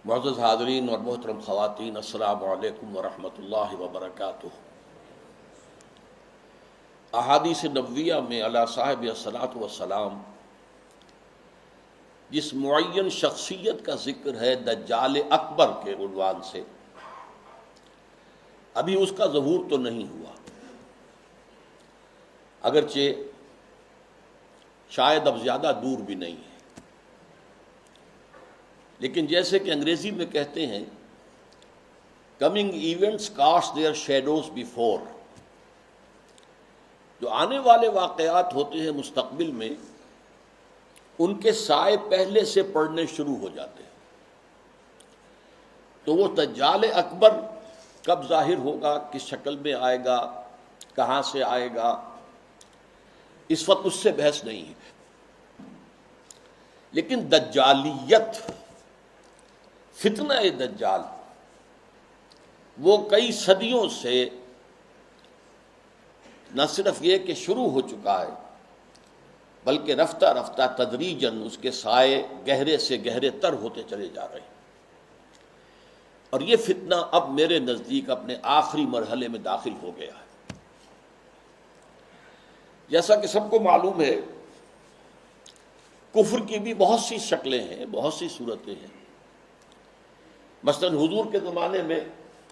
معزز حاضرین اور محترم خواتین، السلام علیکم ورحمۃ اللہ وبرکاتہ۔ احادیث نبویہ میں علی صاحب الصلاۃ والسلام جس معین شخصیت کا ذکر ہے دجال اکبر کے عنوان سے، ابھی اس کا ظہور تو نہیں ہوا، اگرچہ شاید اب زیادہ دور بھی نہیں ہے، لیکن جیسے کہ انگریزی میں کہتے ہیں coming events cast their shadows before, جو آنے والے واقعات ہوتے ہیں مستقبل میں ان کے سائے پہلے سے پڑنے شروع ہو جاتے ہیں۔ تو وہ دجال اکبر کب ظاہر ہوگا، کس شکل میں آئے گا، کہاں سے آئے گا، اس وقت اس سے بحث نہیں ہے، لیکن دجالیت، فتنہ دجال وہ کئی صدیوں سے نہ صرف یہ کہ شروع ہو چکا ہے بلکہ رفتہ رفتہ تدریجاً اس کے سائے گہرے سے گہرے تر ہوتے چلے جا رہے ہیں، اور یہ فتنہ اب میرے نزدیک اپنے آخری مرحلے میں داخل ہو گیا ہے۔ جیسا کہ سب کو معلوم ہے کفر کی بھی بہت سی شکلیں ہیں، بہت سی صورتیں ہیں۔ مثلا حضور کے زمانے میں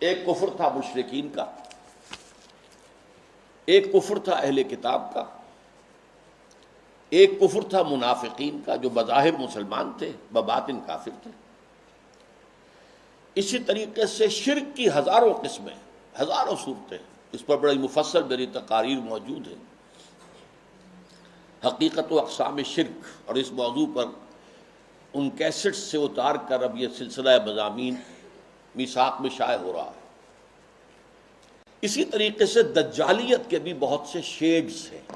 ایک کفر تھا مشرکین کا، ایک کفر تھا اہل کتاب کا، ایک کفر تھا منافقین کا جو بظاہر مسلمان تھے بباطن کافر تھے۔ اسی طریقے سے شرک کی ہزاروں قسمیں، ہزاروں صورتیں، اس پر بڑی مفصل میری تقاریر موجود ہیں، حقیقت و اقسام شرک، اور اس موضوع پر ان کیسٹس سے اتار کر اب یہ سلسلہ مضامین میثاق میں شائع ہو رہا ہے۔ اسی طریقے سے دجالیت کے بھی بہت سے شیڈز ہیں،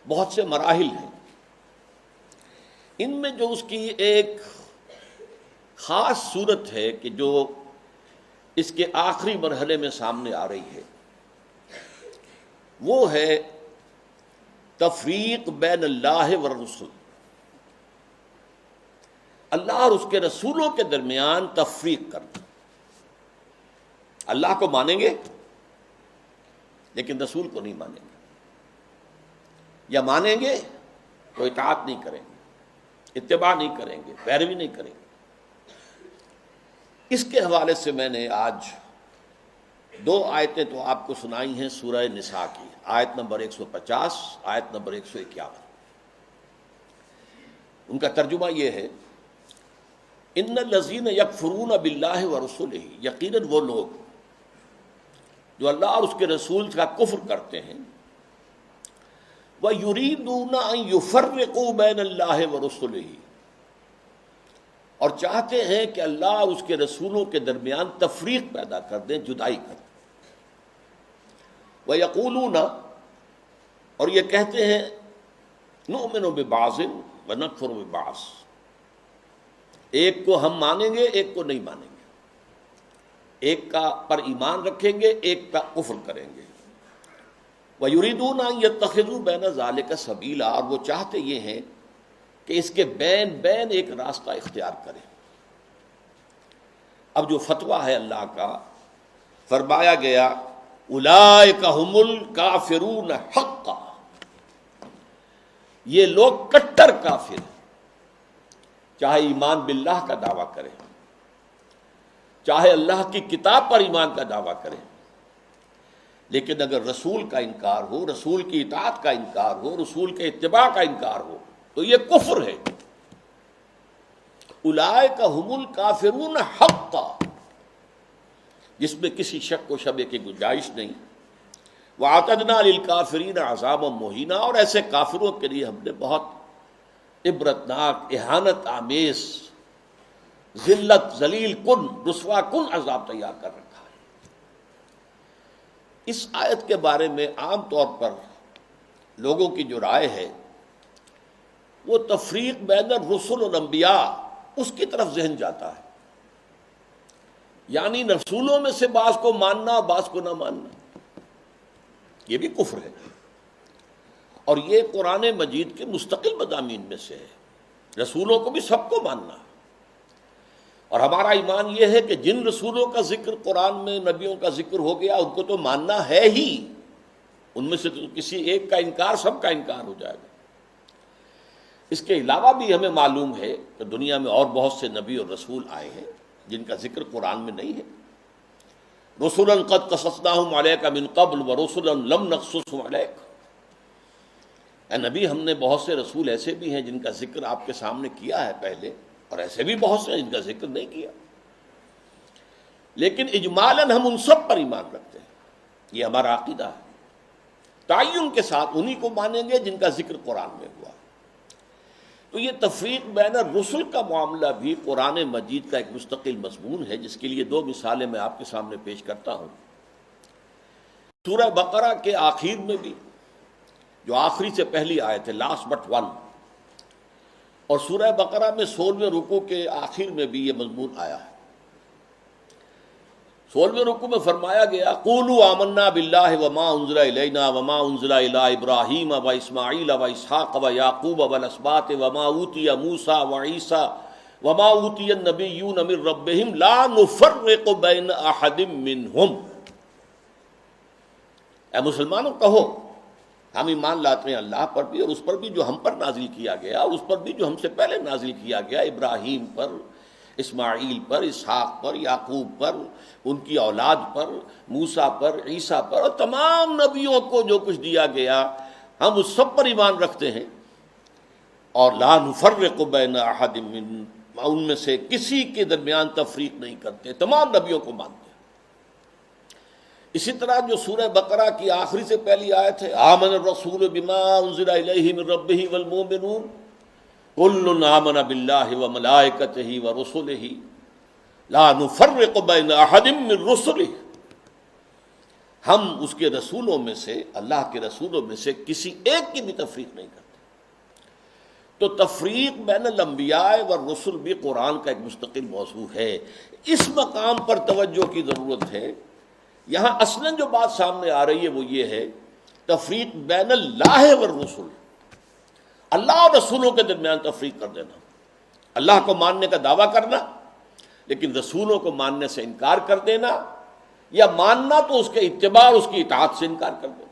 بہت سے مراحل ہیں۔ ان میں جو اس کی ایک خاص صورت ہے کہ جو اس کے آخری مرحلے میں سامنے آ رہی ہے، وہ ہے تفریق بین اللہ والرسل، اللہ اور اس کے رسولوں کے درمیان تفریق کرنا۔ اللہ کو مانیں گے لیکن رسول کو نہیں مانیں گے، یا مانیں گے تو اطاعت نہیں کریں گے، اتباع نہیں کریں گے، پیروی نہیں کریں گے۔ اس کے حوالے سے میں نے آج دو آیتیں تو آپ کو سنائی ہیں سورہ نساء کی، آیت نمبر 150، آیت نمبر 151۔ ان کا ترجمہ یہ ہے، ان الذین یکفرون باللہ ورسلہ، یقیناً وہ لوگ جو اللہ اور اس کے رسول کا کفر کرتے ہیں، وَيُرِيدُونَ أَن يُفَرِّقُوا بَيْنَ اللَّهِ وَرُسُلِهِ، اور چاہتے ہیں کہ اللہ اور اس کے رسولوں کے درمیان تفریق پیدا کر دیں، جدائی کر دیں۔ وَيَقُولُونَ، اور یہ کہتے ہیں، نُؤْمِنُ بِبَعْضٍ وَنَكْفُرُ بِبَعْضٍ، ایک کو ہم مانیں گے ایک کو نہیں مانیں گے، ایک کا پر ایمان رکھیں گے ایک کا کفر کریں گے۔ وَيُرِيدُونَ أَن يَتَّخِذُوا بَيْنَ ذَلِكَ سَبِيلًا، اور وہ چاہتے یہ ہیں کہ اس کے بین بین ایک راستہ اختیار کریں۔ اب جو فتویٰ ہے اللہ کا، فرمایا گیا اولئک ھم الکافرون حقا، یہ لوگ کٹر کافر ہیں، چاہے ایمان باللہ کا دعویٰ کریں، چاہے اللہ کی کتاب پر ایمان کا دعویٰ کریں، لیکن اگر رسول کا انکار ہو، رسول کی اطاعت کا انکار ہو، رسول کے اتباع کا انکار ہو تو یہ کفر ہے۔ اولئک ھم الکافرون حقا، جس میں کسی شک و شبہ کی گنجائش نہیں۔ وَأَعْتَدْنَا لِلْكَافِرِينَ عَذَابًا مُهِينًا، اور ایسے کافروں کے لیے ہم نے بہت عبرتناک، اہانت آمیز، ذلت، ذلیل کن، رسوا کن عذاب تیار کر رکھا ہے۔ اس آیت کے بارے میں عام طور پر لوگوں کی جو رائے ہے وہ تفریق بین الرسل والانبیاء، اس کی طرف ذہن جاتا ہے، یعنی رسولوں میں سے بعض کو ماننا بعض کو نہ ماننا، یہ بھی کفر ہے، اور یہ قرآن مجید کے مستقل مضامین میں سے ہے۔ رسولوں کو بھی سب کو ماننا، اور ہمارا ایمان یہ ہے کہ جن رسولوں کا ذکر قرآن میں نبیوں کا ذکر ہو گیا ان کو تو ماننا ہے ہی، ان میں سے تو کسی ایک کا انکار سب کا انکار ہو جائے گا۔ اس کے علاوہ بھی ہمیں معلوم ہے کہ دنیا میں اور بہت سے نبی اور رسول آئے ہیں جن کا ذکر قرآن میں نہیں ہے۔ رسولا قد قصصناہم علیک من قبل ورسلا لم نقصصہم علیک، اے نبی ہم نے بہت سے رسول ایسے بھی ہیں جن کا ذکر آپ کے سامنے کیا ہے پہلے، اور ایسے بھی بہت سے ہیں جن کا ذکر نہیں کیا، لیکن اجمالاً ہم ان سب پر ایمان رکھتے ہیں، یہ ہمارا عقیدہ ہے۔ تعین کے ساتھ انہی کو مانیں گے جن کا ذکر قرآن میں ہوا۔ تو یہ تفریق بین الرسل کا معاملہ بھی قرآن مجید کا ایک مستقل مضمون ہے، جس کے لیے دو مثالیں میں آپ کے سامنے پیش کرتا ہوں۔ سورہ بقرہ کے آخر میں بھی، جو آخری سے پہلی آیت ہے، لاسٹ بٹ ون، اور سورہ بقرہ میں 16ویں رکوع کے آخر میں بھی یہ مضمون آیا ہے۔ 16ویں رکوع میں فرمایا گیا قولوا آمنا باللہ وما انزل الینا وما انزل الی ابراہیم و اسماعیل و اسحاق و یعقوب والاسباط وما اوتی موسیٰ و عیسیٰ وما اوتی النبیون من ربہم لا نفرق بین احد منہم۔ اے مسلمانوں کہو ہم ایمان لاتے ہیں اللہ پر بھی اور اس پر بھی جو ہم پر نازل کیا گیا، اور اس پر بھی جو ہم سے پہلے نازل کیا گیا، ابراہیم پر، اسماعیل پر، اسحاق پر، یعقوب پر، ان کی اولاد پر، موسیٰ پر، عیسیٰ پر، اور تمام نبیوں کو جو کچھ دیا گیا ہم اس سب پر ایمان رکھتے ہیں، اور لا نفرق بین احد من، ان میں سے کسی کے درمیان تفریق نہیں کرتے، تمام نبیوں کو مانتے ہیں۔ اسی طرح جو سورہ بقرہ کی آخری سے پہلی آیت ہے آمن الرسول بما انزل الیہ من ربہ والمؤمنون کل آمن باللہ وملائکتہ ورسلہ لا نفرق بین احد من رسلہ، ہم اس کے رسولوں میں سے، اللہ کے رسولوں میں سے کسی ایک کی بھی تفریق نہیں کرتے۔ تو تفریق بین الانبیاء والرسل بھی قرآن کا ایک مستقل موضوع ہے۔ اس مقام پر توجہ کی ضرورت ہے۔ یہاں اصلاً جو بات سامنے آ رہی ہے وہ یہ ہے تفریق بین اللہ والرسل، اللہ اور رسولوں کے درمیان تفریق کر دینا، اللہ کو ماننے کا دعویٰ کرنا لیکن رسولوں کو ماننے سے انکار کر دینا، یا ماننا تو اس کے اتباع اور اس کی اطاعت سے انکار کر دینا۔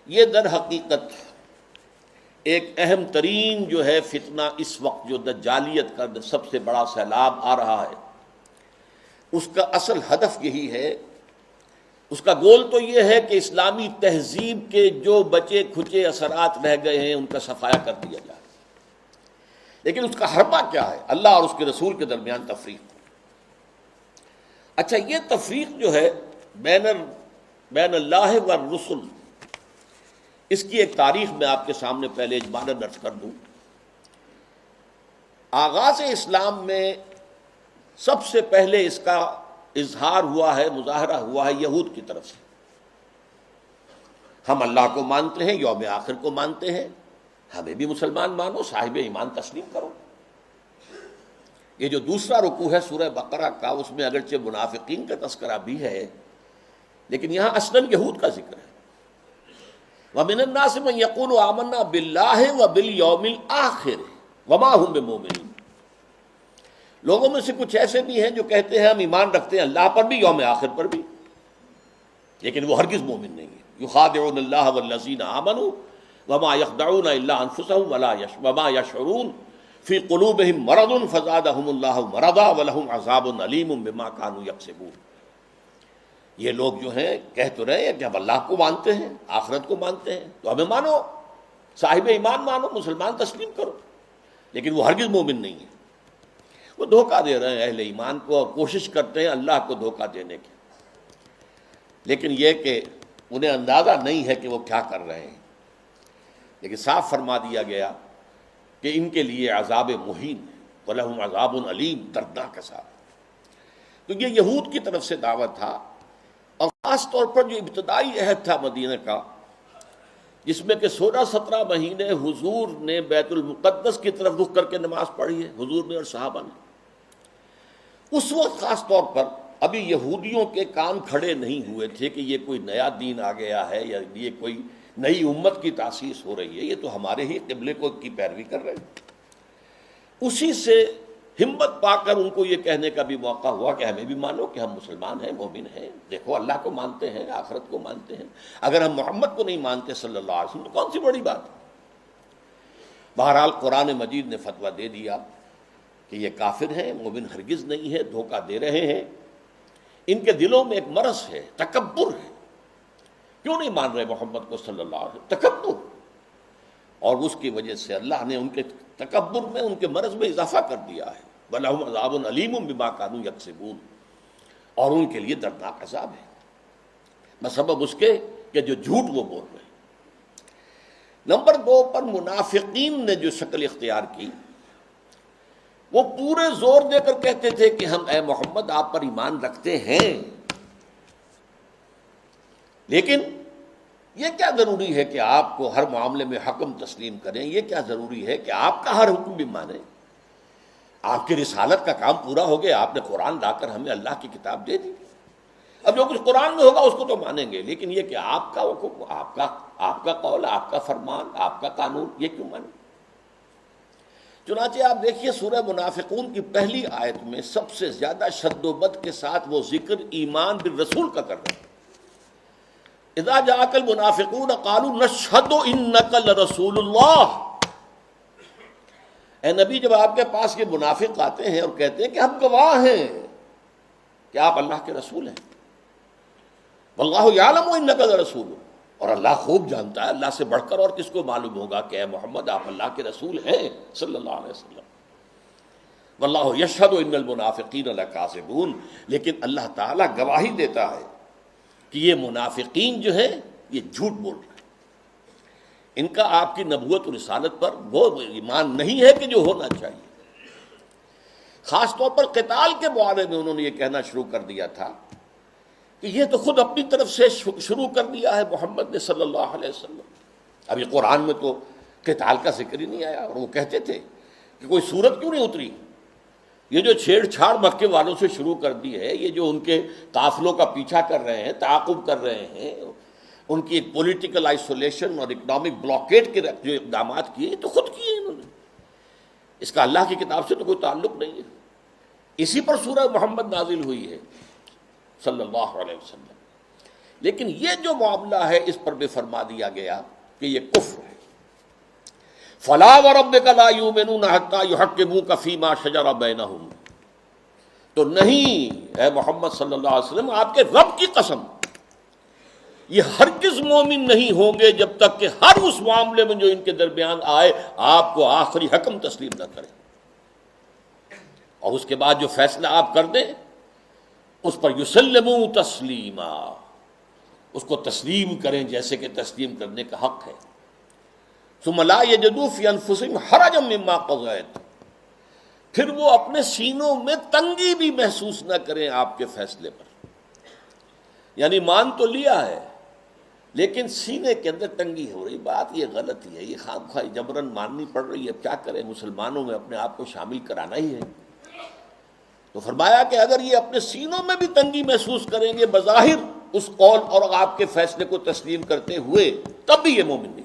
یہ در حقیقت ایک اہم ترین جو ہے فتنہ اس وقت جو دجالیت کا سب سے بڑا سیلاب آ رہا ہے، اس کا اصل ہدف یہی ہے، اس کا گول تو یہ ہے کہ اسلامی تہذیب کے جو بچے کھچے اثرات رہ گئے ہیں ان کا صفایا کر دیا جائے، لیکن اس کا حربہ کیا ہے؟ اللہ اور اس کے رسول کے درمیان تفریق۔ اچھا، یہ تفریق جو ہے بین اللہ والرسل، اس کی ایک تاریخ میں آپ کے سامنے پہلے اجمالاً درج کر دوں۔ آغاز اسلام میں سب سے پہلے اس کا اظہار ہوا ہے، مظاہرہ ہوا ہے یہود کی طرف سے۔ ہم اللہ کو مانتے ہیں، یوم آخر کو مانتے ہیں، ہمیں بھی مسلمان مانو، صاحب ایمان تسلیم کرو۔ یہ جو دوسرا رکوع ہے سورہ بقرہ کا، اس میں اگرچہ منافقین کا تذکرہ بھی ہے لیکن یہاں اصلاً یہود کا ذکر ہے۔ وَمِنَ النَّاسِ مَن يَقُولُ آمَنَّا بِاللَّهِ وَبِالْيَوْمِ الْآخِرِ وَمَا هُم بِمُؤْمِنِينَ، لوگوں میں سے کچھ ایسے بھی ہیں جو کہتے ہیں ہم ایمان رکھتے ہیں اللہ پر بھی، یوم آخر پر بھی، لیکن وہ ہرگز مومن نہیں ہے۔ یخادعون اللہ والذین آمنوا وما یخدعون الا انفسهم وما یشعرون فی قلوبہم مرض فزادہم اللہ مرضا ولہم عذاب علیم بما کانوا یکسبون۔ یہ لوگ جو ہیں کہہ تو رہے ہیں کہ ہم اللہ کو مانتے ہیں، آخرت کو مانتے ہیں، تو ہمیں مانو، صاحب ایمان مانو، مسلمان تسلیم کرو، لیکن وہ ہرگز مومن نہیں ہے۔ وہ دھوکہ دے رہے ہیں اہل ایمان کو اور کوشش کرتے ہیں اللہ کو دھوکہ دینے کی، لیکن یہ کہ انہیں اندازہ نہیں ہے کہ وہ کیا کر رہے ہیں۔ لیکن صاف فرما دیا گیا کہ ان کے لیے عذاب مہین ہے، وَلَهُمْ عَذَابٌ عَلِيمٌ، دردناک عذاب۔ تو یہ یہود کی طرف سے دعوت تھا، اور خاص طور پر جو ابتدائی عہد تھا مدینہ کا، جس میں کہ 16-17 مہینے حضور نے بیت المقدس کی طرف رخ کر کے نماز پڑھی ہے، حضور نے اور صحابہ نے۔ اس وقت خاص طور پر ابھی یہودیوں کے کان کھڑے نہیں ہوئے تھے کہ یہ کوئی نیا دین آ گیا ہے یا یہ کوئی نئی امت کی تاسیس ہو رہی ہے، یہ تو ہمارے ہی قبلے کو کی پیروی کر رہے ہیں۔ اسی سے ہمت پا کر ان کو یہ کہنے کا بھی موقع ہوا کہ ہمیں بھی مانو کہ ہم مسلمان ہیں، مومن ہیں، دیکھو اللہ کو مانتے ہیں، آخرت کو مانتے ہیں، اگر ہم محمد کو نہیں مانتے صلی اللہ علیہ وسلم تو کون سی بڑی بات ہے؟ بہرحال قرآن مجید نے فتویٰ دے دیا کہ یہ کافر ہیں، مومن ہرگز نہیں ہے، دھوکہ دے رہے ہیں، ان کے دلوں میں ایک مرض ہے، تکبر ہے، کیوں نہیں مان رہے محمد کو صلی اللہ علیہ وسلم؟ تکبر، اور اس کی وجہ سے اللہ نے ان کے تکبر میں، ان کے مرض میں اضافہ کر دیا ہے، وَلَهُمْ عَذَابٌ عَلِيمٌ بِمَا كَانُوا يَكْسِبُونَ، اور ان کے لیے دردناک عذاب ہے بسبب اس کے کہ جو جھوٹ وہ بول رہے ہیں۔ نمبر 2 پر منافقین نے جو شکل اختیار کی، وہ پورے زور دے کر کہتے تھے کہ ہم اے محمد آپ پر ایمان رکھتے ہیں، لیکن یہ کیا ضروری ہے کہ آپ کو ہر معاملے میں حکم تسلیم کریں؟ یہ کیا ضروری ہے کہ آپ کا ہر حکم بھی مانیں؟ آپ کی رسالت کا کام پورا ہو گیا، آپ نے قرآن لا کر ہمیں اللہ کی کتاب دے دی، اب جو کچھ قرآن میں ہوگا اس کو تو مانیں گے، لیکن یہ کہ آپ کا حکم، آپ کا قول، آپ کا فرمان، آپ کا قانون، یہ کیوں مانیں؟ چنانچہ آپ دیکھیے سورہ منافقون کی پہلی آیت میں سب سے زیادہ شد و بد کے ساتھ وہ ذکر ایمان بالرسول کا کر رہے ہیں۔ اذا جاءک المنافقون قالوا نشہد انک لرسول اللہ، اے نبی جب آپ کے پاس یہ منافق آتے ہیں اور کہتے ہیں کہ ہم گواہ ہیں کہ آپ اللہ کے رسول ہیں، واللہ یعلم انک لرسول، اور اللہ خوب جانتا ہے، اللہ سے بڑھ کر اور کس کو معلوم ہوگا کہ اے محمد آپ اللہ کے رسول ہیں صلی اللہ علیہ وسلم، واللہ یشہد ان المنافقین لکاذبون، لیکن اللہ تعالیٰ گواہی دیتا ہے کہ یہ منافقین جو ہیں یہ جھوٹ بول رہے ہیں، ان کا آپ کی نبوت و رسالت پر وہ ایمان نہیں ہے کہ جو ہونا چاہیے۔ خاص طور پر قتال کے بارے میں انہوں نے یہ کہنا شروع کر دیا تھا کہ یہ تو خود اپنی طرف سے شروع کر دیا ہے محمد نے صلی اللہ علیہ وسلم، اب یہ قرآن میں تو قتال کا ذکر ہی نہیں آیا، اور وہ کہتے تھے کہ کوئی صورت کیوں نہیں اتری، یہ جو چھیڑ چھاڑ مکے والوں سے شروع کر دی ہے، یہ جو ان کے قافلوں کا پیچھا کر رہے ہیں، تعاقب کر رہے ہیں، ان کی ایک پولیٹیکل آئسولیشن اور اکنامک بلاکیٹ کے جو اقدامات کیے یہ تو خود کیے انہوں نے، اس کا اللہ کی کتاب سے تو کوئی تعلق نہیں ہے، اسی پر سورہ محمد نازل ہوئی ہے صلی اللہ علیہ وسلم، لیکن یہ جو معاملہ ہے اس پر بھی فرما دیا گیا کہ یہ کفر ہے۔ فلا وربک لا یؤمنون حتی یحکموک فیما شجر بینہم، تو نہیں اے محمد صلی اللہ علیہ وسلم، آپ کے رب کی قسم، یہ ہرگز مومن نہیں ہوں گے جب تک کہ ہر اس معاملے میں جو ان کے درمیان آئے آپ کو آخری حکم تسلیم نہ کریں، اور اس کے بعد جو فیصلہ آپ کر دیں اس پر یسلموا تسلیما، اس کو تسلیم کریں جیسے کہ تسلیم کرنے کا حق ہے۔ ثم لا یجدوا فی انفسہم حرجا مما قضیت، پھر وہ اپنے سینوں میں تنگی بھی محسوس نہ کریں آپ کے فیصلے پر، یعنی مان تو لیا ہے لیکن سینے کے اندر تنگی ہو رہی، بات یہ غلط ہی ہے، یہ خام خواہ جبرن ماننی پڑ رہی ہے، اب کیا کریں، مسلمانوں میں اپنے آپ کو شامل کرانا ہی ہے۔ تو فرمایا کہ اگر یہ اپنے سینوں میں بھی تنگی محسوس کریں گے بظاہر اس قول اور آپ کے فیصلے کو تسلیم کرتے ہوئے، تب بھی یہ مومن نہیں۔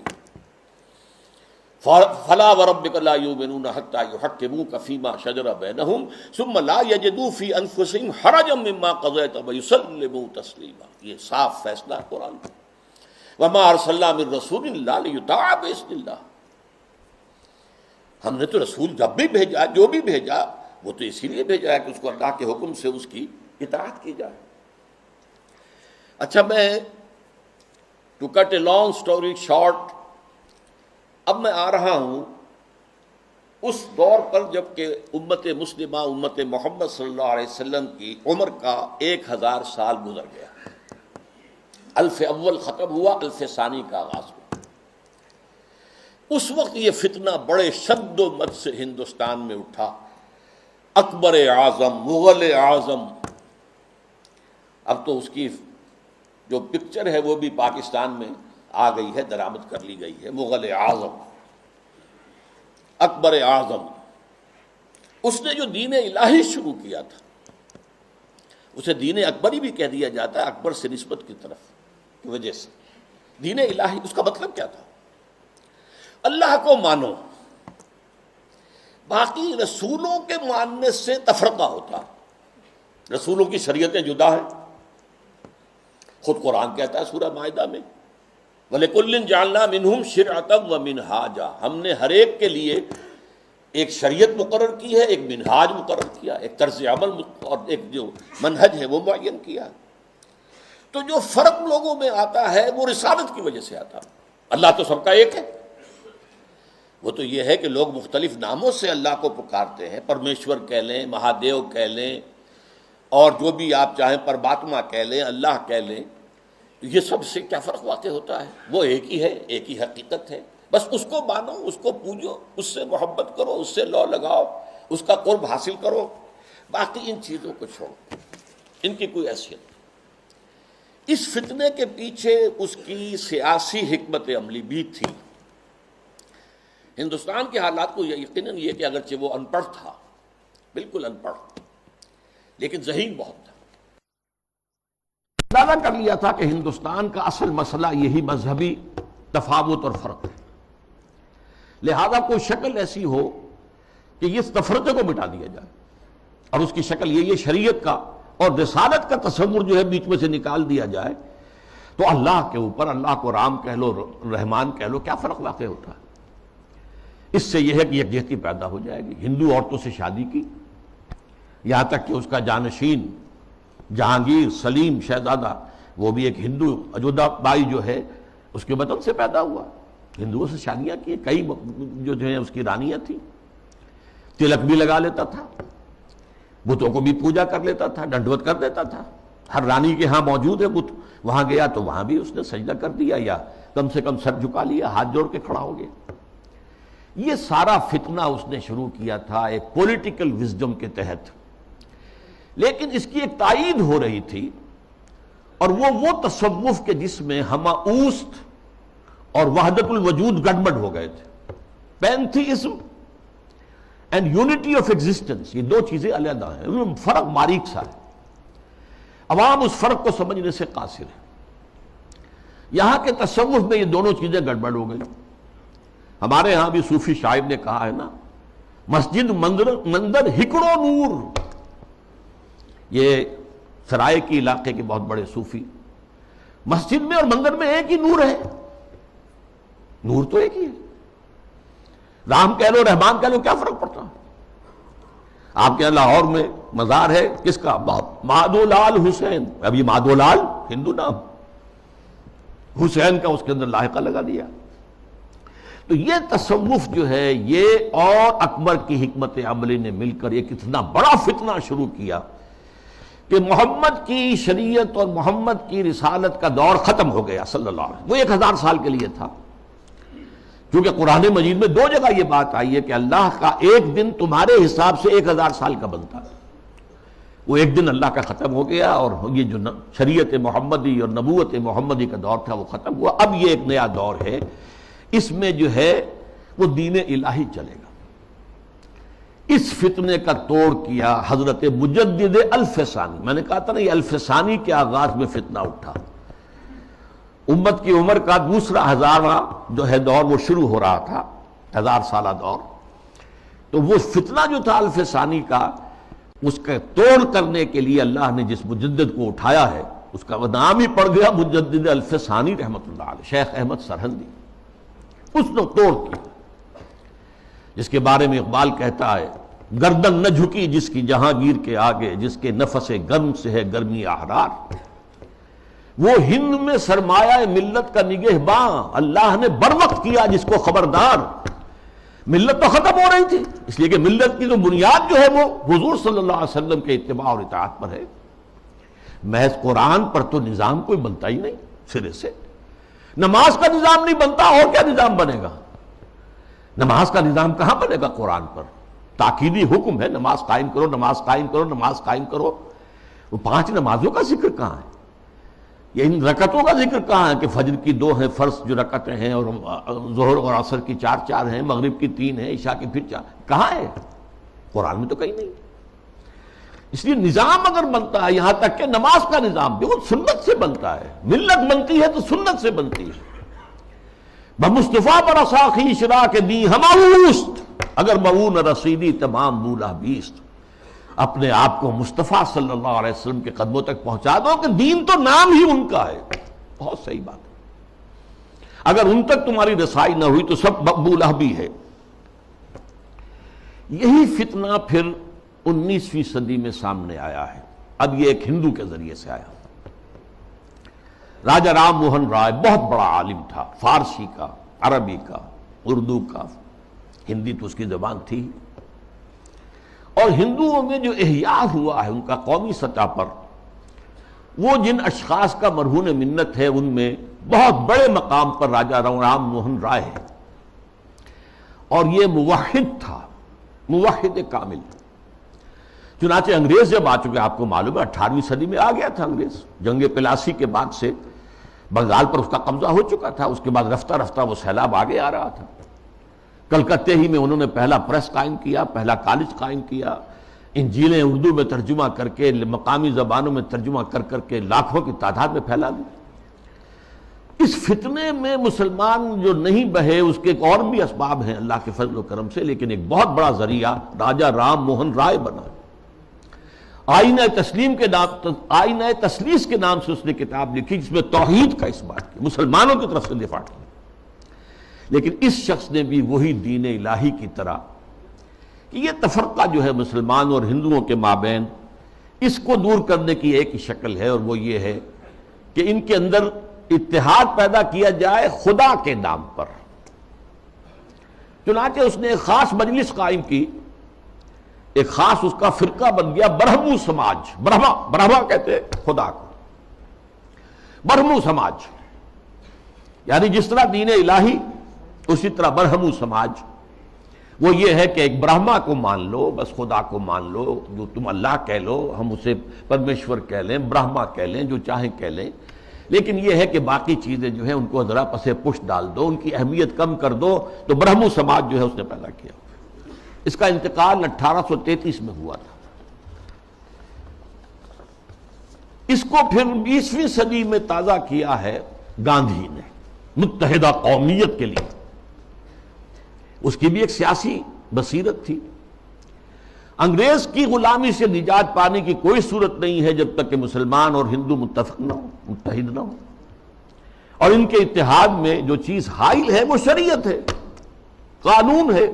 فلا وربک لا یؤمنون حتی یحکموک فیما شجر بینہم ثم لا یجدوا فی انفسہم حرجا مما قضیت ویسلموا تسلیما، یہ صاف فیصلہ ہے قرآن کا۔ وما ارسلنا من رسول الا لیطاع باذن اللہ، ہم نے تو رسول جب بھی بھیجا، جو بھی بھیجا وہ تو اسی لیے بھیجا ہے کہ اس کو اللہ کے حکم سے اس کی اطاعت کی جائے۔ اچھا، میں to cut a long story short, اب میں آ رہا ہوں اس دور پر جب کہ امت مسلمہ، امت محمد صلی اللہ علیہ وسلم کی عمر کا 1000 سال گزر گیا، الف اول ختم ہوا، الف ثانی کا آغاز ہوا۔ اس وقت یہ فتنہ بڑے شد و مد سے ہندوستان میں اٹھا، اکبر اعظم، مغل اعظم، اب تو اس کی جو پکچر ہے وہ بھی پاکستان میں آ گئی ہے، درآمد کر لی گئی ہے، مغل اعظم، اکبر اعظم، اس نے جو دین الہی شروع کیا تھا، اسے دین اکبری بھی کہہ دیا جاتا ہے، اکبر سے نسبت کی طرف کی وجہ سے۔ دین الہی اس کا مطلب کیا تھا؟ اللہ کو مانو، باقی رسولوں کے ماننے سے تفرقہ ہوتا ہے، رسولوں کی شریعتیں جدا ہیں۔ خود قرآن کہتا ہے سورہ مائدہ میں وَلِكُلٍّ جَعَلْنَا مِنْهُمْ شِرْعَةً وَمِنْهَاجًا، ہم نے ہر ایک کے لیے ایک شریعت مقرر کی ہے، ایک منہاج مقرر کیا، ایک طرز عمل اور ایک جو منہج ہے وہ معین کیا۔ تو جو فرق لوگوں میں آتا ہے وہ رسالت کی وجہ سے آتا ہے۔ اللہ تو سب کا ایک ہے، وہ تو یہ ہے کہ لوگ مختلف ناموں سے اللہ کو پکارتے ہیں، پرمیشور کہہ لیں، مہادیو کہہ لیں، اور جو بھی آپ چاہیں پرماتما کہہ لیں، اللہ کہہ لیں، یہ سب سے کیا فرق واقع ہوتا ہے؟ وہ ایک ہی ہے، ایک ہی حقیقت ہے، بس اس کو مانو، اس کو پوجو، اس سے محبت کرو، اس سے لو لگاؤ، اس کا قرب حاصل کرو، باقی ان چیزوں کو چھوڑو، ان کی کوئی حیثیت نہیں۔ اس فتنے کے پیچھے اس کی سیاسی حکمت عملی بھی تھی۔ ہندوستان کے حالات کو یقیناً یہ کہ اگرچہ وہ ان پڑھ تھا، بالکل ان پڑھ، لیکن ذہین بہت تھا، اندازہ کر لیا تھا کہ ہندوستان کا اصل مسئلہ یہی مذہبی تفاوت اور فرق ہے، لہذا کوئی شکل ایسی ہو کہ اس تفرقے کو مٹا دیا جائے، اور اس کی شکل یہ شریعت کا اور رسالت کا تصور جو ہے بیچ میں سے نکال دیا جائے، تو اللہ کے اوپر، اللہ کو رام کہہ لو، رحمان کہہ لو، کیا فرق واقع ہوتا ہے؟ اس سے یہ ہے کہ یکجہتی پیدا ہو جائے گی۔ ہندو عورتوں سے شادی کی، یہاں تک کہ اس کا جانشین جہانگیر سلیم شہزادہ، وہ بھی ایک ہندو، اجودھا بائی جو ہے اس کے وطن سے پیدا ہوا، ہندوؤں سے شادیاں کی، کئی جو ہیں اس کی رانیاں تھیں، تلک بھی لگا لیتا تھا، بتوں کو بھی پوجا کر لیتا تھا، ڈنڈوت کر دیتا تھا، ہر رانی کے ہاں موجود ہے بت، وہاں گیا تو وہاں بھی اس نے سجدہ کر دیا، یا کم سے کم سر جھکا لیا، ہاتھ جوڑ کے کھڑا ہو گیا۔ یہ سارا فتنہ اس نے شروع کیا تھا ایک پولیٹیکل وزڈم کے تحت، لیکن اس کی ایک تائید ہو رہی تھی، اور وہ تصوف کے جس میں ہمہ اوست اور وحدت الوجود گڑبڑ ہو گئے تھے۔ Pantheism and unity of existence, یہ دو چیزیں علیحدہ ہیں، ان میں فرق باریک سا ہے، عوام اس فرق کو سمجھنے سے قاصر ہے۔ یہاں کے تصوف میں یہ دونوں چیزیں گڑبڑ ہو گئی۔ ہمارے ہاں بھی صوفی شاعر نے کہا ہے نا، مسجد مندر ہکڑو نور، یہ سرائے کی علاقے کے بہت بڑے صوفی، مسجد میں اور مندر میں ایک ہی نور ہے، نور تو ایک ہی ہے، رام کہہ لو رحمان کہہ لو، کیا فرق پڑتا؟ آپ کے لاہور میں مزار ہے کس کا؟ مادھولال حسین، اب یہ مادھولال ہندو نام، حسین کا اس کے اندر لاحقہ لگا دیا۔ تو یہ تصوف جو ہے، یہ اور اکبر کی حکمت عملی نے مل کر ایک اتنا بڑا فتنہ شروع کیا کہ محمد کی شریعت اور محمد کی رسالت کا دور ختم ہو گیا صلی اللہ علیہ وسلم۔ وہ 1000 سال کے لیے تھا، کیونکہ قرآن مجید میں 2 جگہ یہ بات آئی ہے کہ اللہ کا ایک دن تمہارے حساب سے 1000 سال کا بنتا ہے۔ وہ ایک دن اللہ کا ختم ہو گیا، اور یہ جو شریعت محمدی اور نبوت محمدی کا دور تھا وہ ختم ہوا۔ اب یہ ایک نیا دور ہے، اس میں جو ہے وہ دین الہی چلے گا۔ اس فتنے کا توڑ کیا حضرت مجدد الف ثانی۔ میں نے کہا تھا نا، یہ الف ثانی کے آغاز میں فتنہ اٹھا، امت کی عمر کا دوسرا ہزارہ جو ہے دور وہ شروع ہو رہا تھا، 1000 سالہ دور۔ تو وہ فتنہ جو تھا الف ثانی کا، اس کا توڑ کرنے کے لیے اللہ نے جس مجدد کو اٹھایا ہے، اس کا نام ہی پڑ گیا مجدد الف ثانی رحمۃ اللہ علیہ، شیخ احمد سرہندی۔ اس نے توڑ کیا، جس کے بارے میں اقبال کہتا ہے، گردن نہ جھکی جس کی جہانگیر کے آگے، جس کے نفس گرم سے ہے گرمی احرار۔ وہ ہند میں سرمایہ ملت کا نگہباں، اللہ نے بر وقت کیا جس کو خبردار۔ ملت تو ختم ہو رہی تھی، اس لیے کہ ملت کی تو بنیاد جو ہے وہ حضور صلی اللہ علیہ وسلم کے اتباع اور اطاعت پر ہے۔ محض قرآن پر تو نظام کوئی بنتا ہی نہیں سرے سے، نماز کا نظام نہیں بنتا، اور کیا نظام بنے گا؟ نماز کا نظام کہاں بنے گا قرآن پر؟ تاکیدی حکم ہے، نماز قائم کرو، نماز قائم کرو، نماز قائم کرو۔ وہ 5 نمازوں کا ذکر کہاں ہے؟ یہ ان رکعتوں کا ذکر کہاں ہے کہ فجر کی 2 ہیں، فرض جو رکعتیں ہیں، اور ظہر اور عصر کی 4 ہیں، مغرب کی 3 ہیں، عشاء کی پھر 4؟ کہاں ہے؟ قرآن میں تو کہیں نہیں۔ اس لیے نظام اگر بنتا ہے، یہاں تک کہ نماز کا نظام بھی وہ سنت سے بنتا ہے، ملت بنتی ہے تو سنت سے بنتی ہے۔ بمصطفیٰ پر اساخی شراک دی ہمہ اوست، اگر معون رسیدی تمام بولا بیست، اپنے آپ کو مصطفیٰ صلی اللہ علیہ وسلم کے قدموں تک پہنچا دو کہ دین تو نام ہی ان کا ہے۔ بہت صحیح بات ہے، اگر ان تک تمہاری رسائی نہ ہوئی تو سب بولا بھی ہے۔ یہی فتنہ پھر 19ویں صدی میں سامنے آیا ہے۔ اب یہ ایک ہندو کے ذریعے سے آیا۔ راجہ رام موہن رائے بہت بڑا عالم تھا، فارسی کا، عربی کا، اردو کا، ہندی تو اس کی زبان تھی، اور ہندوؤں میں جو احیاء ہوا ہے ان کا قومی سطح پر، وہ جن اشخاص کا مرہون منت ہے ان میں بہت بڑے مقام پر راجہ رام موہن رائے ہے، اور یہ موحد تھا، موحد کامل۔ چنانچہ انگریز جب آ چکے، آپ کو معلوم ہے 18ویں صدی میں آ گیا تھا انگریز، جنگ پلاسی کے بعد سے بنگال پر اس کا قبضہ ہو چکا تھا، اس کے بعد رفتہ رفتہ وہ سیلاب آگے آ رہا تھا۔ کلکتے ہی میں انہوں نے پہلا پریس قائم کیا، پہلا کالج قائم کیا، انجیلیں اردو میں ترجمہ کر کے، مقامی زبانوں میں ترجمہ کر کر کے لاکھوں کی تعداد میں پھیلا دی۔ اس فتنے میں مسلمان جو نہیں بہے، اس کے ایک اور بھی اسباب ہیں اللہ کے فضل و کرم سے، لیکن ایک بہت بڑا ذریعہ راجہ رام موہن رائے بنا۔ آئینہ تسلیم کے نام، آئینہ تسلیس کے نام سے اس نے کتاب لکھی، جس میں توحید کا اس بات کی، مسلمانوں کی طرف سے دفاع کی۔ لیکن اس شخص نے بھی وہی دین الہی کی طرح کہ یہ تفرقہ جو ہے مسلمان اور ہندوؤں کے مابین، اس کو دور کرنے کی ایک ہی شکل ہے، اور وہ یہ ہے کہ ان کے اندر اتحاد پیدا کیا جائے خدا کے نام پر۔ چنانچہ اس نے ایک خاص مجلس قائم کی، ایک خاص اس کا فرقہ بن گیا برہمو سماج۔ برہما کہتے ہیں خدا کو، برہمو سماج، یعنی جس طرح دین الہی اسی طرح برہمو سماج، وہ یہ ہے کہ ایک برہما کو مان لو، بس خدا کو مان لو، جو تم اللہ کہہ لو، ہم اسے پرمیشور کہہ لیں، برہما کہہ لیں، جو چاہیں کہہ لیں، لیکن یہ ہے کہ باقی چیزیں جو ہیں ان کو ذرا پسے پشت ڈال دو، ان کی اہمیت کم کر دو۔ تو برہمو سماج جو ہے اس نے پیدا کیا۔ اس کا انتقال 1833 میں ہوا تھا۔ اس کو پھر 20ویں صدی میں تازہ کیا ہے گاندھی نے، متحدہ قومیت کے لیے۔ اس کی بھی ایک سیاسی بصیرت تھی۔ انگریز کی غلامی سے نجات پانے کی کوئی صورت نہیں ہے جب تک کہ مسلمان اور ہندو متفق نہ ہو، متحد نہ ہو، اور ان کے اتحاد میں جو چیز حائل ہے وہ شریعت ہے، قانون ہے،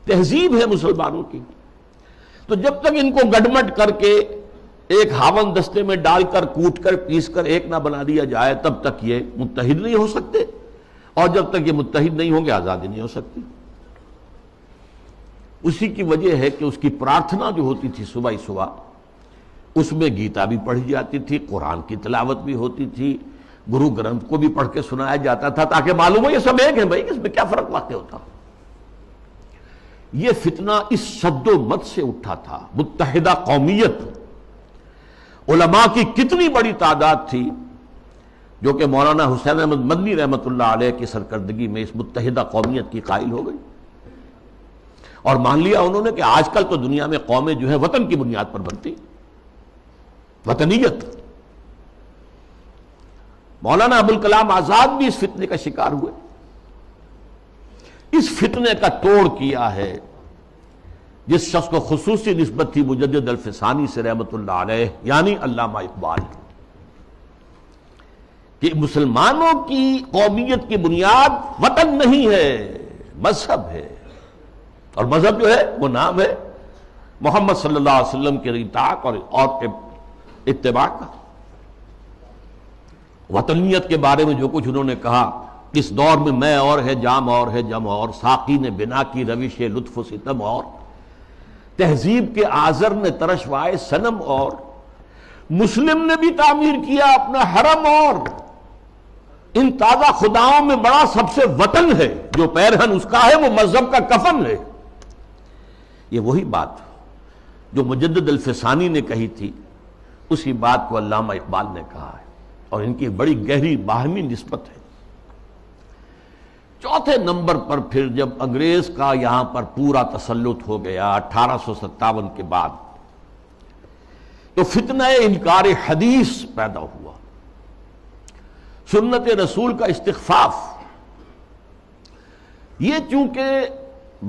تہذیب ہے مسلمانوں کی۔ تو جب تک ان کو گڈمٹ کر کے ایک ہاون دستے میں ڈال کر، کوٹ کر، پیس کر ایک نہ بنا دیا جائے، تب تک یہ متحد نہیں ہو سکتے، اور جب تک یہ متحد نہیں ہوں گے آزادی نہیں ہو سکتی۔ اسی کی وجہ ہے کہ اس کی پرارتھنا جو ہوتی تھی صبح ہی صبح، اس میں گیتا بھی پڑھی جاتی تھی، قرآن کی تلاوت بھی ہوتی تھی، گرو گرنتھ کو بھی پڑھ کے سنایا جاتا تھا، تاکہ معلوم ہو یہ سب ایک ہیں بھائی، اس میں کیا فرق واقع ہوتا۔ یہ فتنہ اس شد و مت سے اٹھا تھا، متحدہ قومیت۔ علماء کی کتنی بڑی تعداد تھی جو کہ مولانا حسین احمد مدنی رحمۃ اللہ علیہ کی سرکردگی میں اس متحدہ قومیت کی قائل ہو گئی، اور مان لیا انہوں نے کہ آج کل تو دنیا میں قومیں جو ہے وطن کی بنیاد پر بنتی، وطنیت۔ مولانا ابوالکلام آزاد بھی اس فتنے کا شکار ہوئے۔ اس فتنے کا توڑ کیا ہے جس شخص کو خصوصی نسبت تھی مجدد الفسانی سے رحمۃ اللہ علیہ، یعنی علامہ اقبال، کہ مسلمانوں کی قومیت کی بنیاد وطن نہیں ہے، مذہب ہے، اور مذہب جو ہے وہ نام ہے محمد صلی اللہ علیہ وسلم کے اطاعت اور اتباع کا۔ وطنیت کے بارے میں جو کچھ انہوں نے کہا، اس دور میں میں اور ہے، جام اور ہے، جم اور، ساقی نے بنا کی روش لطف و ستم اور، تہذیب کے آذر نے ترشوائے صنم اور، مسلم نے بھی تعمیر کیا اپنا حرم اور، ان تازہ خداؤں میں بڑا سب سے وطن ہے، جو پیرہن اس کا ہے وہ مذہب کا کفن ہے۔ یہ وہی بات جو مجدد الفسانی نے کہی تھی، اسی بات کو علامہ اقبال نے کہا ہے، اور ان کی بڑی گہری باہمی نسبت ہے۔ چوتھے نمبر پر پھر جب انگریز کا یہاں پر پورا تسلط ہو گیا 1857 کے بعد، تو فتنہ انکار حدیث پیدا ہوا، سنت رسول کا استخفاف۔ یہ چونکہ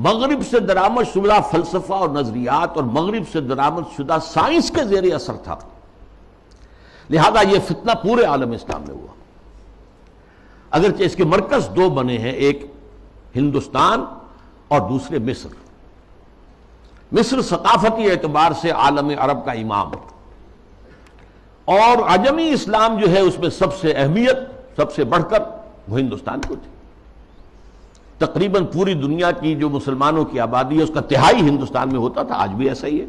مغرب سے درآمد شدہ فلسفہ اور نظریات اور مغرب سے درآمد شدہ سائنس کے زیر اثر تھا، لہذا یہ فتنہ پورے عالم اسلام میں ہوا، اگرچہ اس کے مرکز دو بنے ہیں، ایک ہندوستان اور دوسرے مصر۔ مصر ثقافتی اعتبار سے عالم عرب کا امام، اور عجمی اسلام جو ہے اس میں سب سے اہمیت سب سے بڑھ کر وہ ہندوستان کو تھی۔ تقریباً پوری دنیا کی جو مسلمانوں کی آبادی ہے اس کا تہائی ہندوستان میں ہوتا تھا، آج بھی ایسا ہی ہے۔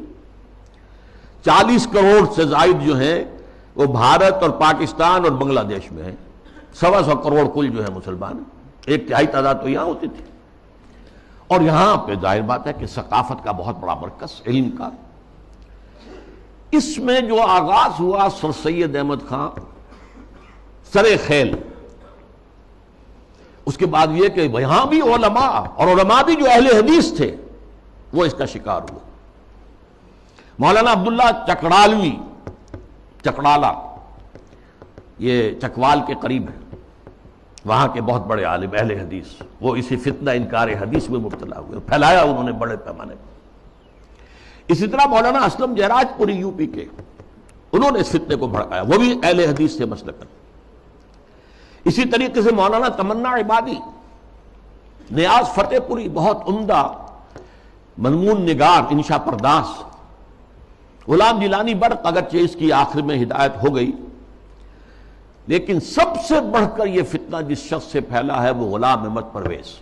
40 کروڑ سے زائد جو ہیں وہ بھارت اور پاکستان اور بنگلہ دیش میں ہیں، 125 کروڑ کل جو ہے مسلمان، ایک تہائی تعداد تو یہاں ہوتی تھی۔ اور یہاں پہ ظاہر بات ہے کہ ثقافت کا بہت بڑا مرکز، علم کا۔ اس میں جو آغاز ہوا سر سید احمد خان سر خیل، اس کے بعد یہ کہ یہاں بھی علماء، اور علماء بھی جو اہل حدیث تھے، وہ اس کا شکار ہوئے۔ مولانا عبداللہ چکڑالوی، چکڑالہ یہ چکوال کے قریب ہے، وہاں کے بہت بڑے عالم اہل حدیث، وہ اسی فتنہ انکار حدیث میں مبتلا ہوئے، پھیلایا انہوں نے بڑے پیمانے پر۔ اسی طرح مولانا اسلم جیراج پوری یو پی کے، انہوں نے اس فتنے کو بھڑکایا، وہ بھی اہل حدیث سے مسلکن۔ اسی طریقے سے مولانا تمنا عبادی، نیاز فتح پوری، بہت عمدہ مضمون نگار، انشا پرداس۔ غلام جیلانی برق، اگرچہ اس کی آخر میں ہدایت ہو گئی، لیکن سب سے بڑھ کر یہ فتنہ جس شخص سے پھیلا ہے وہ غلام احمد پرویز۔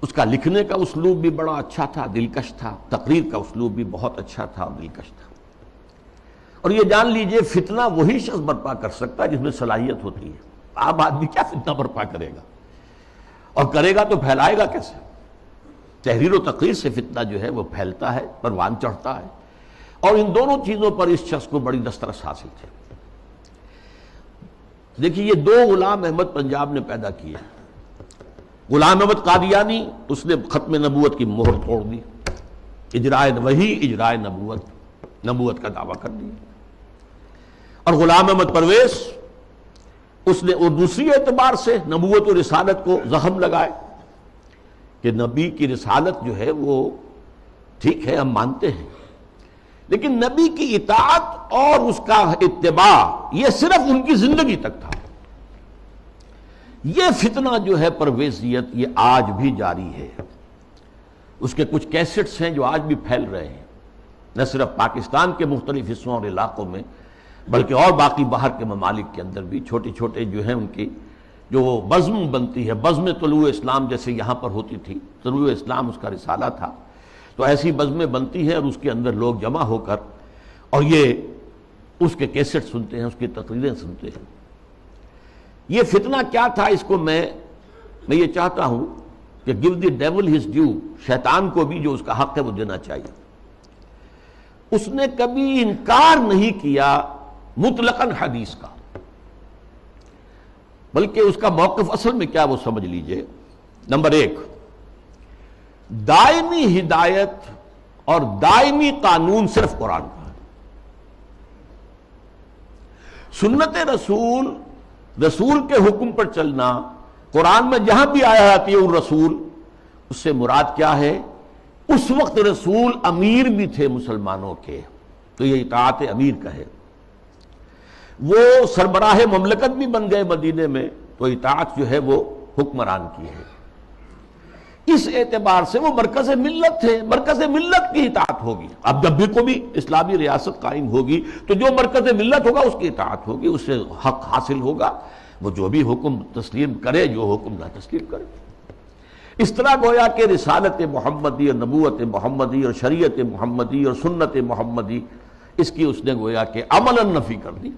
اس کا لکھنے کا اسلوب بھی بڑا اچھا تھا، دلکش تھا، تقریر کا اسلوب بھی بہت اچھا تھا اور دلکش تھا۔ اور یہ جان لیجئے فتنہ وہی شخص برپا کر سکتا ہے جس میں صلاحیت ہوتی ہے۔ عام آدمی کیا فتنہ برپا کرے گا، اور کرے گا تو پھیلائے گا کیسے؟ تحریر و تقریر سے فتنہ جو ہے وہ پھیلتا ہے، پروان چڑھتا ہے، اور ان دونوں چیزوں پر اس شخص کو بڑی دسترس حاصل تھی۔ دیکھیے یہ دو غلام احمد پنجاب نے پیدا کیے۔ غلام احمد قادیانی، اس نے ختم نبوت کی مہر توڑ دی، اجرائے وحی، اجرائے نبوت کا دعویٰ کر دیا۔ اور غلام احمد پرویز، اس نے اور دوسری اعتبار سے نبوت و رسالت کو زخم لگائے کہ نبی کی رسالت جو ہے وہ ٹھیک ہے، ہم مانتے ہیں، لیکن نبی کی اطاعت اور اس کا اتباع یہ صرف ان کی زندگی تک تھا۔ یہ فتنہ جو ہے پرویزیت، یہ آج بھی جاری ہے۔ اس کے کچھ کیسٹس ہیں جو آج بھی پھیل رہے ہیں، نہ صرف پاکستان کے مختلف حصوں اور علاقوں میں، بلکہ اور باقی باہر کے ممالک کے اندر بھی چھوٹے چھوٹے جو ہیں ان کی جو بزم بنتی ہے، بزم طلوع اسلام جیسے یہاں پر ہوتی تھی، طلوع اسلام اس کا رسالہ تھا، تو ایسی بزمیں بنتی ہیں اور اس کے اندر لوگ جمع ہو کر اور یہ اس کے کیسٹ سنتے ہیں، اس کی تقریریں سنتے ہیں۔ یہ فتنہ کیا تھا، اس کو میں یہ چاہتا ہوں کہ give the devil his due، شیطان کو بھی جو اس کا حق ہے وہ دینا چاہیے۔ اس نے کبھی انکار نہیں کیا مطلقاً حدیث کا، بلکہ اس کا موقف اصل میں کیا وہ سمجھ لیجئے۔ نمبر 1، دائمی ہدایت اور دائمی قانون صرف قرآن کا ہے۔ سنت رسول کے حکم پر چلنا، قرآن میں جہاں بھی آیا آتی ہے الرسول، اس سے مراد کیا ہے؟ اس وقت رسول امیر بھی تھے مسلمانوں کے، تو یہ اطاعت امیر کا ہے۔ وہ سربراہ مملکت بھی بن گئے مدینے میں، تو اطاعت جو ہے وہ حکمران کی ہے۔ اس اعتبار سے وہ مرکز ملت تھے، مرکز ملت کی اطاعت ہوگی۔ اب جب بھی کوئی اسلامی ریاست قائم ہوگی تو جو مرکز ملت ہوگا اس کی اطاعت ہوگی، اس سے حق حاصل ہوگا، وہ جو بھی حکم تسلیم کرے، جو حکم نہ تسلیم کرے۔ اس طرح گویا کہ رسالت محمدی اور نبوت محمدی اور شریعت محمدی اور سنت محمدی، اس کی اس نے گویا کہ عملاً نفی کر دی۔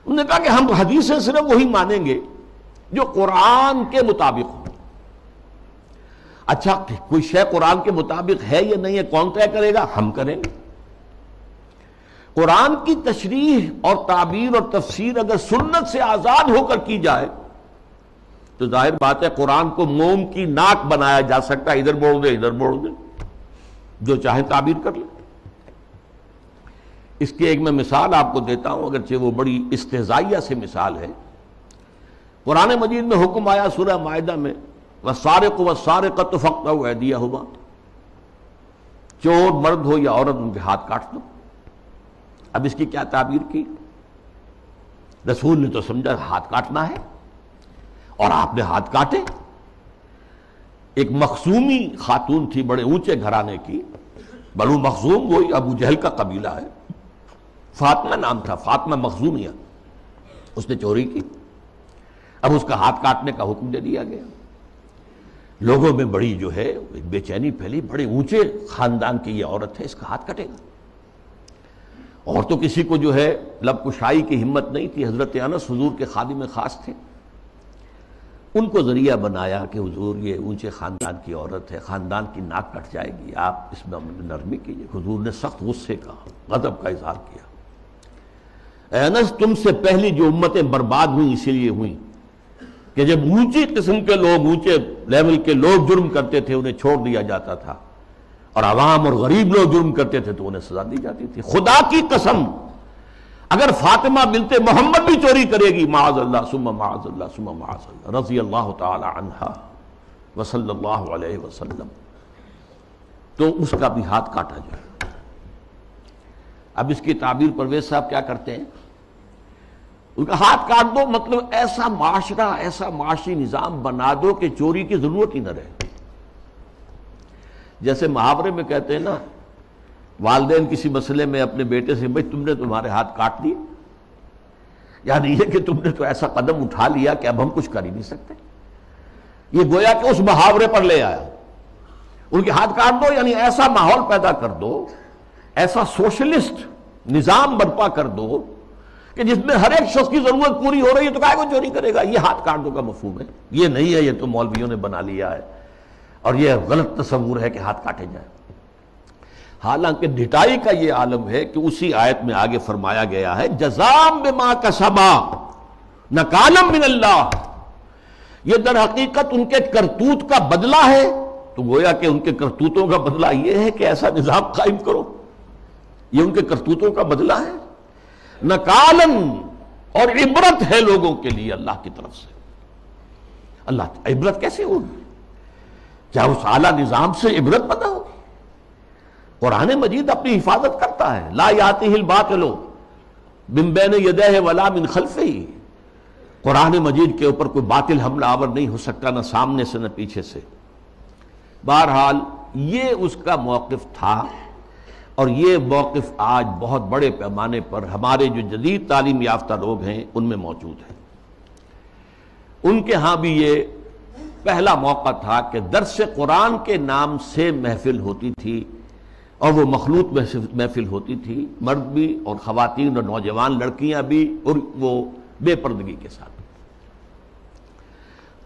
انہوں نے کہا کہ ہم حدیثیں صرف وہی مانیں گے جو قرآن کے مطابق ہو۔ اچھا کوئی شے قرآن کے مطابق ہے یا نہیں ہے کون طے کرے گا؟ ہم کریں گے۔ قرآن کی تشریح اور تعبیر اور تفسیر اگر سنت سے آزاد ہو کر کی جائے تو ظاہر بات ہے قرآن کو موم کی ناک بنایا جا سکتا ہے، ادھر موڑ دے ادھر موڑ دے، جو چاہے تعبیر کر لے۔ اس کی ایک میں مثال آپ کو دیتا ہوں، اگرچہ وہ بڑی استہزائیہ سے مثال ہے۔ قرآن مجید میں حکم آیا سورہ مائدہ میں والسارق والسارقۃ فاقطعوا ایدیہما، چور مرد ہو یا عورت ان کے ہاتھ کاٹ دو۔ اب اس کی کیا تعبیر کی؟ رسول نے تو سمجھا ہاتھ کاٹنا ہے، اور آپ نے ہاتھ کاٹے۔ ایک مخزومی خاتون تھی بڑے اونچے گھرانے کی، بنو مخزوم وہی ابو جہل کا قبیلہ ہے، فاطمہ نام تھا، فاطمہ مخزومیہ، اس نے چوری کی۔ اب اس کا ہاتھ کاٹنے کا حکم دے دیا گیا۔ لوگوں میں بڑی جو ہے بے چینی پھیلی، بڑے اونچے خاندان کی یہ عورت ہے، اس کا ہاتھ کٹے گا۔ اور تو کسی کو جو ہے لب کشائی کی ہمت نہیں تھی۔ حضرت انس حضور کے خادم خاص تھے، ان کو ذریعہ بنایا کہ حضور یہ اونچے خاندان کی عورت ہے، خاندان کی ناک کٹ جائے گی، آپ اس میں نرمی کیجیے۔ حضور نے سخت غصے کا، غضب کا اظہار کیا۔ اے انس، تم سے پہلی جو امتیں برباد ہوئیں اسی لیے ہوئیں کہ جب اونچی قسم کے لوگ، اونچے لیول کے لوگ جرم کرتے تھے انہیں چھوڑ دیا جاتا تھا، اور عوام اور غریب لوگ جرم کرتے تھے تو انہیں سزا دی جاتی تھی۔ خدا کی قسم اگر فاطمہ بنت محمد بھی چوری کرے گی، معاذ اللہ ثم معاذ اللہ ثم معاذ اللہ، رضی اللہ تعالی عنہا وصلی اللہ علیہ وسلم، تو اس کا بھی ہاتھ کاٹا جائے۔ اب اس کی تعبیر پرویز صاحب کیا کرتے ہیں؟ ان کا ہاتھ کاٹ دو، مطلب ایسا معاشرہ، ایسا معاشی نظام بنا دو کہ چوری کی ضرورت ہی نہ رہے۔ جیسے محاورے میں کہتے ہیں نا، والدین کسی مسئلے میں اپنے بیٹے سے، بھائی تم نے تمہارے ہاتھ کاٹ دیے، یعنی یہ کہ تم نے تو ایسا قدم اٹھا لیا کہ اب ہم کچھ کر ہی نہیں سکتے۔ یہ گویا کہ اس محاورے پر لے آیا، ان کے ہاتھ کاٹ دو، یعنی ایسا ماحول پیدا کر دو، ایسا سوشلسٹ نظام برپا کر دو کہ جس میں ہر ایک شخص کی ضرورت پوری ہو رہی ہے تو کائے کو چوری کرے گا۔ یہ ہاتھ کاٹ دو کا مفہوم ہے، یہ نہیں ہے یہ تو مولویوں نے بنا لیا ہے، اور یہ غلط تصور ہے کہ ہاتھ کاٹے جائیں۔ حالانکہ ڈھٹائی کا یہ عالم ہے کہ اسی آیت میں آگے فرمایا گیا ہے جزاء بما کسبا نکالا من اللہ، یہ در حقیقت ان کے کرتوت کا بدلہ ہے۔ تو گویا کہ ان کے کرتوتوں کا بدلہ یہ ہے کہ ایسا نظام قائم کرو، یہ ان کے کرتوتوں کا بدلہ ہے۔ نکالن، اور عبرت ہے لوگوں کے لیے اللہ کی طرف سے۔ اللہ عبرت کیسے ہوگی؟ کیا اس اعلیٰ نظام سے عبرت پیدا ہوگی؟ قرآن مجید اپنی حفاظت کرتا ہے، لا یاتیہ الباطل من بین یدیہ ولا من خلفہ۔ قرآن مجید کے اوپر کوئی باطل حملہ آور نہیں ہو سکتا، نہ سامنے سے نہ پیچھے سے۔ بہرحال یہ اس کا موقف تھا، اور یہ موقف آج بہت بڑے پیمانے پر ہمارے جو جدید تعلیم یافتہ لوگ ہیں ان میں موجود ہے۔ ان کے ہاں بھی یہ پہلا موقع تھا کہ درس قرآن کے نام سے محفل ہوتی تھی، اور وہ مخلوط محفل ہوتی تھی، مرد بھی اور خواتین اور نوجوان لڑکیاں بھی، اور وہ بے پردگی کے ساتھ۔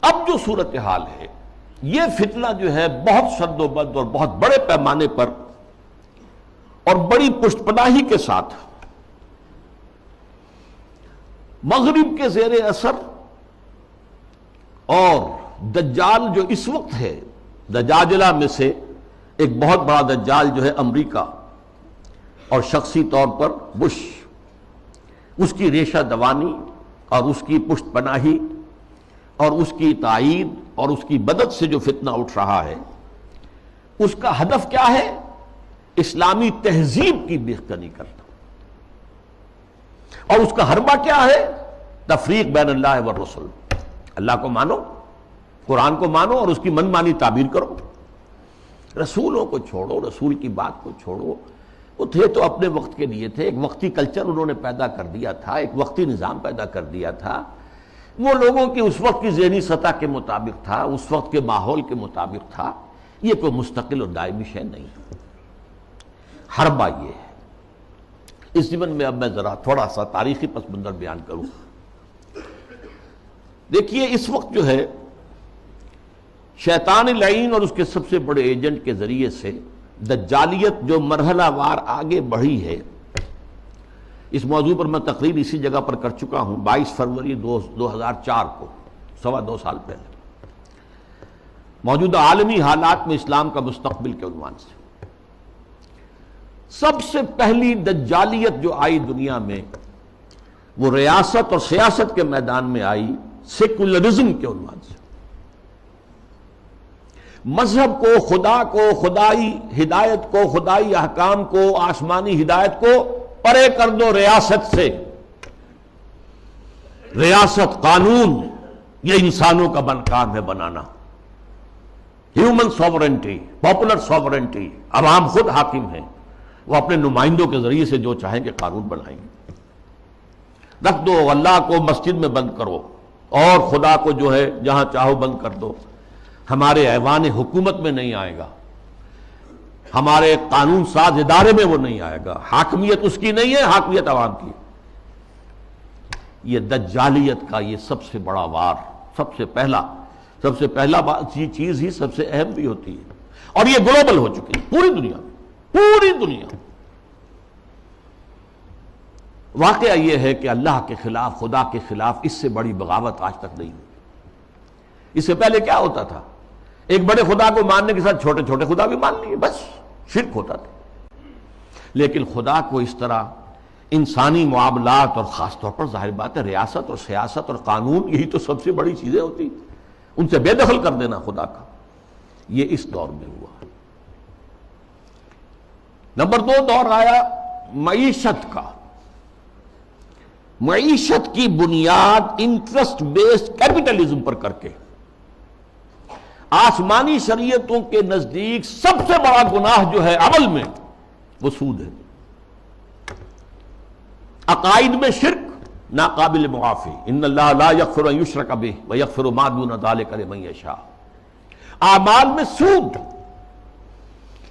اب جو صورتحال ہے، یہ فتنہ جو ہے بہت شد و بد اور بہت بڑے پیمانے پر اور بڑی پشت پناہی کے ساتھ مغرب کے زیر اثر، اور دجال جو اس وقت ہے، دجاجلہ میں سے ایک بہت بڑا دجال جو ہے امریکہ، اور شخصی طور پر بش، اس کی ریشہ دوانی اور اس کی پشت پناہی اور اس کی تائید اور اس کی مدد سے جو فتنہ اٹھ رہا ہے، اس کا ہدف کیا ہے؟ اسلامی تہذیب کی بیخکنی کرنا۔ اور اس کا حربہ کیا ہے؟ تفریق بین اللہ والرسل۔ اللہ کو مانو، قرآن کو مانو، اور اس کی من مانی تعبیر کرو، رسولوں کو چھوڑو، رسول کی بات کو چھوڑو۔ وہ تھے تو اپنے وقت کے لیے تھے، ایک وقتی کلچر انہوں نے پیدا کر دیا تھا، ایک وقتی نظام پیدا کر دیا تھا، وہ لوگوں کی اس وقت کی ذہنی سطح کے مطابق تھا، اس وقت کے ماحول کے مطابق تھا، یہ کوئی مستقل اور دائمی شے نہیں۔ حربہ یہ ہے۔ اس ضمن میں اب میں ذرا تھوڑا سا تاریخی پس منظر بیان کروں۔ دیکھیے اس وقت جو ہے شیطان لعین اور اس کے سب سے بڑے ایجنٹ کے ذریعے سے دجالیت جو مرحلہ وار آگے بڑھی ہے، اس موضوع پر میں تقریر اسی جگہ پر کر چکا ہوں 22 فروری 2004 کو، 2.25 سال پہلے، موجودہ عالمی حالات میں اسلام کا مستقبل کے عنوان سے۔ سب سے پہلی دجالیت جو آئی دنیا میں، وہ ریاست اور سیاست کے میدان میں آئی، سیکولرزم کے عنوان سے۔ مذہب کو، خدا کو، خدائی ہدایت کو، خدائی احکام کو، آسمانی ہدایت کو پرے کر دو ریاست سے۔ ریاست، قانون، یہ انسانوں کا کام ہے بنانا۔ ہیومن سوورنٹی، پاپولر سوورنٹی، عوام خود حاکم ہیں، وہ اپنے نمائندوں کے ذریعے سے جو چاہیں گے قانون بنائیں گے۔ رکھ دو، اللہ کو مسجد میں بند کرو اور خدا کو جو ہے جہاں چاہو بند کر دو، ہمارے ایوان حکومت میں نہیں آئے گا، ہمارے قانون ساز ادارے میں وہ نہیں آئے گا، حاکمیت اس کی نہیں ہے، حاکمیت عوام کی۔ یہ دجالیت کا یہ سب سے بڑا وار، سب سے پہلا چیز ہی سب سے اہم بھی ہوتی ہے، اور یہ گلوبل ہو چکی ہے پوری دنیا میں، پوری دنیا میں۔ واقعہ یہ ہے کہ اللہ کے خلاف، خدا کے خلاف اس سے بڑی بغاوت آج تک نہیں ہوئی۔ اس سے پہلے کیا ہوتا تھا؟ ایک بڑے خدا کو ماننے کے ساتھ چھوٹے چھوٹے خدا بھی مان لیے، بس شرک ہوتا تھا۔ لیکن خدا کو اس طرح انسانی معاملات، اور خاص طور پر ظاہر بات ہے ریاست اور سیاست اور قانون، یہی تو سب سے بڑی چیزیں ہوتی، ان سے بے دخل کر دینا خدا کا، یہ اس دور میں ہوا۔ نمبر 2 دور آیا معیشت کا۔ معیشت کی بنیاد انٹرسٹ بیسڈ کیپٹلزم پر کر کے۔ آسمانی شریعتوں کے نزدیک سب سے بڑا گناہ جو ہے عمل میں، وہ سود ہے۔ عقائد میں شرک ناقابل معافی، ان اللہ لا یغفر ان یشرک بہ ویغفر ما دون ذلک لمن یشاء۔ اعمال میں سود،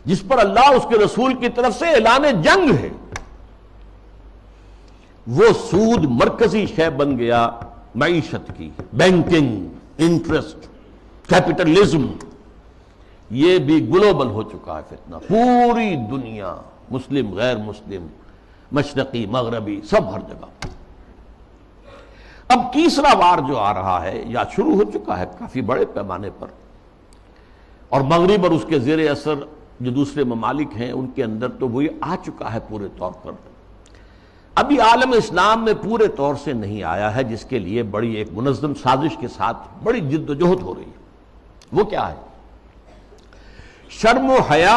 جس پر اللہ اس کے رسول کی طرف سے اعلان جنگ ہے، وہ سود مرکزی شے بن گیا معیشت کی۔ بینکنگ، انٹرسٹ، کیپٹلزم، یہ بھی گلوبل ہو چکا ہے فتنہ، پوری دنیا، مسلم غیر مسلم، مشرقی مغربی، سب ہر جگہ۔ اب تیسرا وار جو آ رہا ہے یا شروع ہو چکا ہے کافی بڑے پیمانے پر، اور مغرب اور اس کے زیر اثر جو دوسرے ممالک ہیں ان کے اندر تو وہی آ چکا ہے پورے طور پر۔ ابھی عالم اسلام میں پورے طور سے نہیں آیا ہے، جس کے لیے بڑی ایک منظم سازش کے ساتھ بڑی جد و جہد ہو رہی ہے۔ وہ کیا ہے؟ شرم و حیا،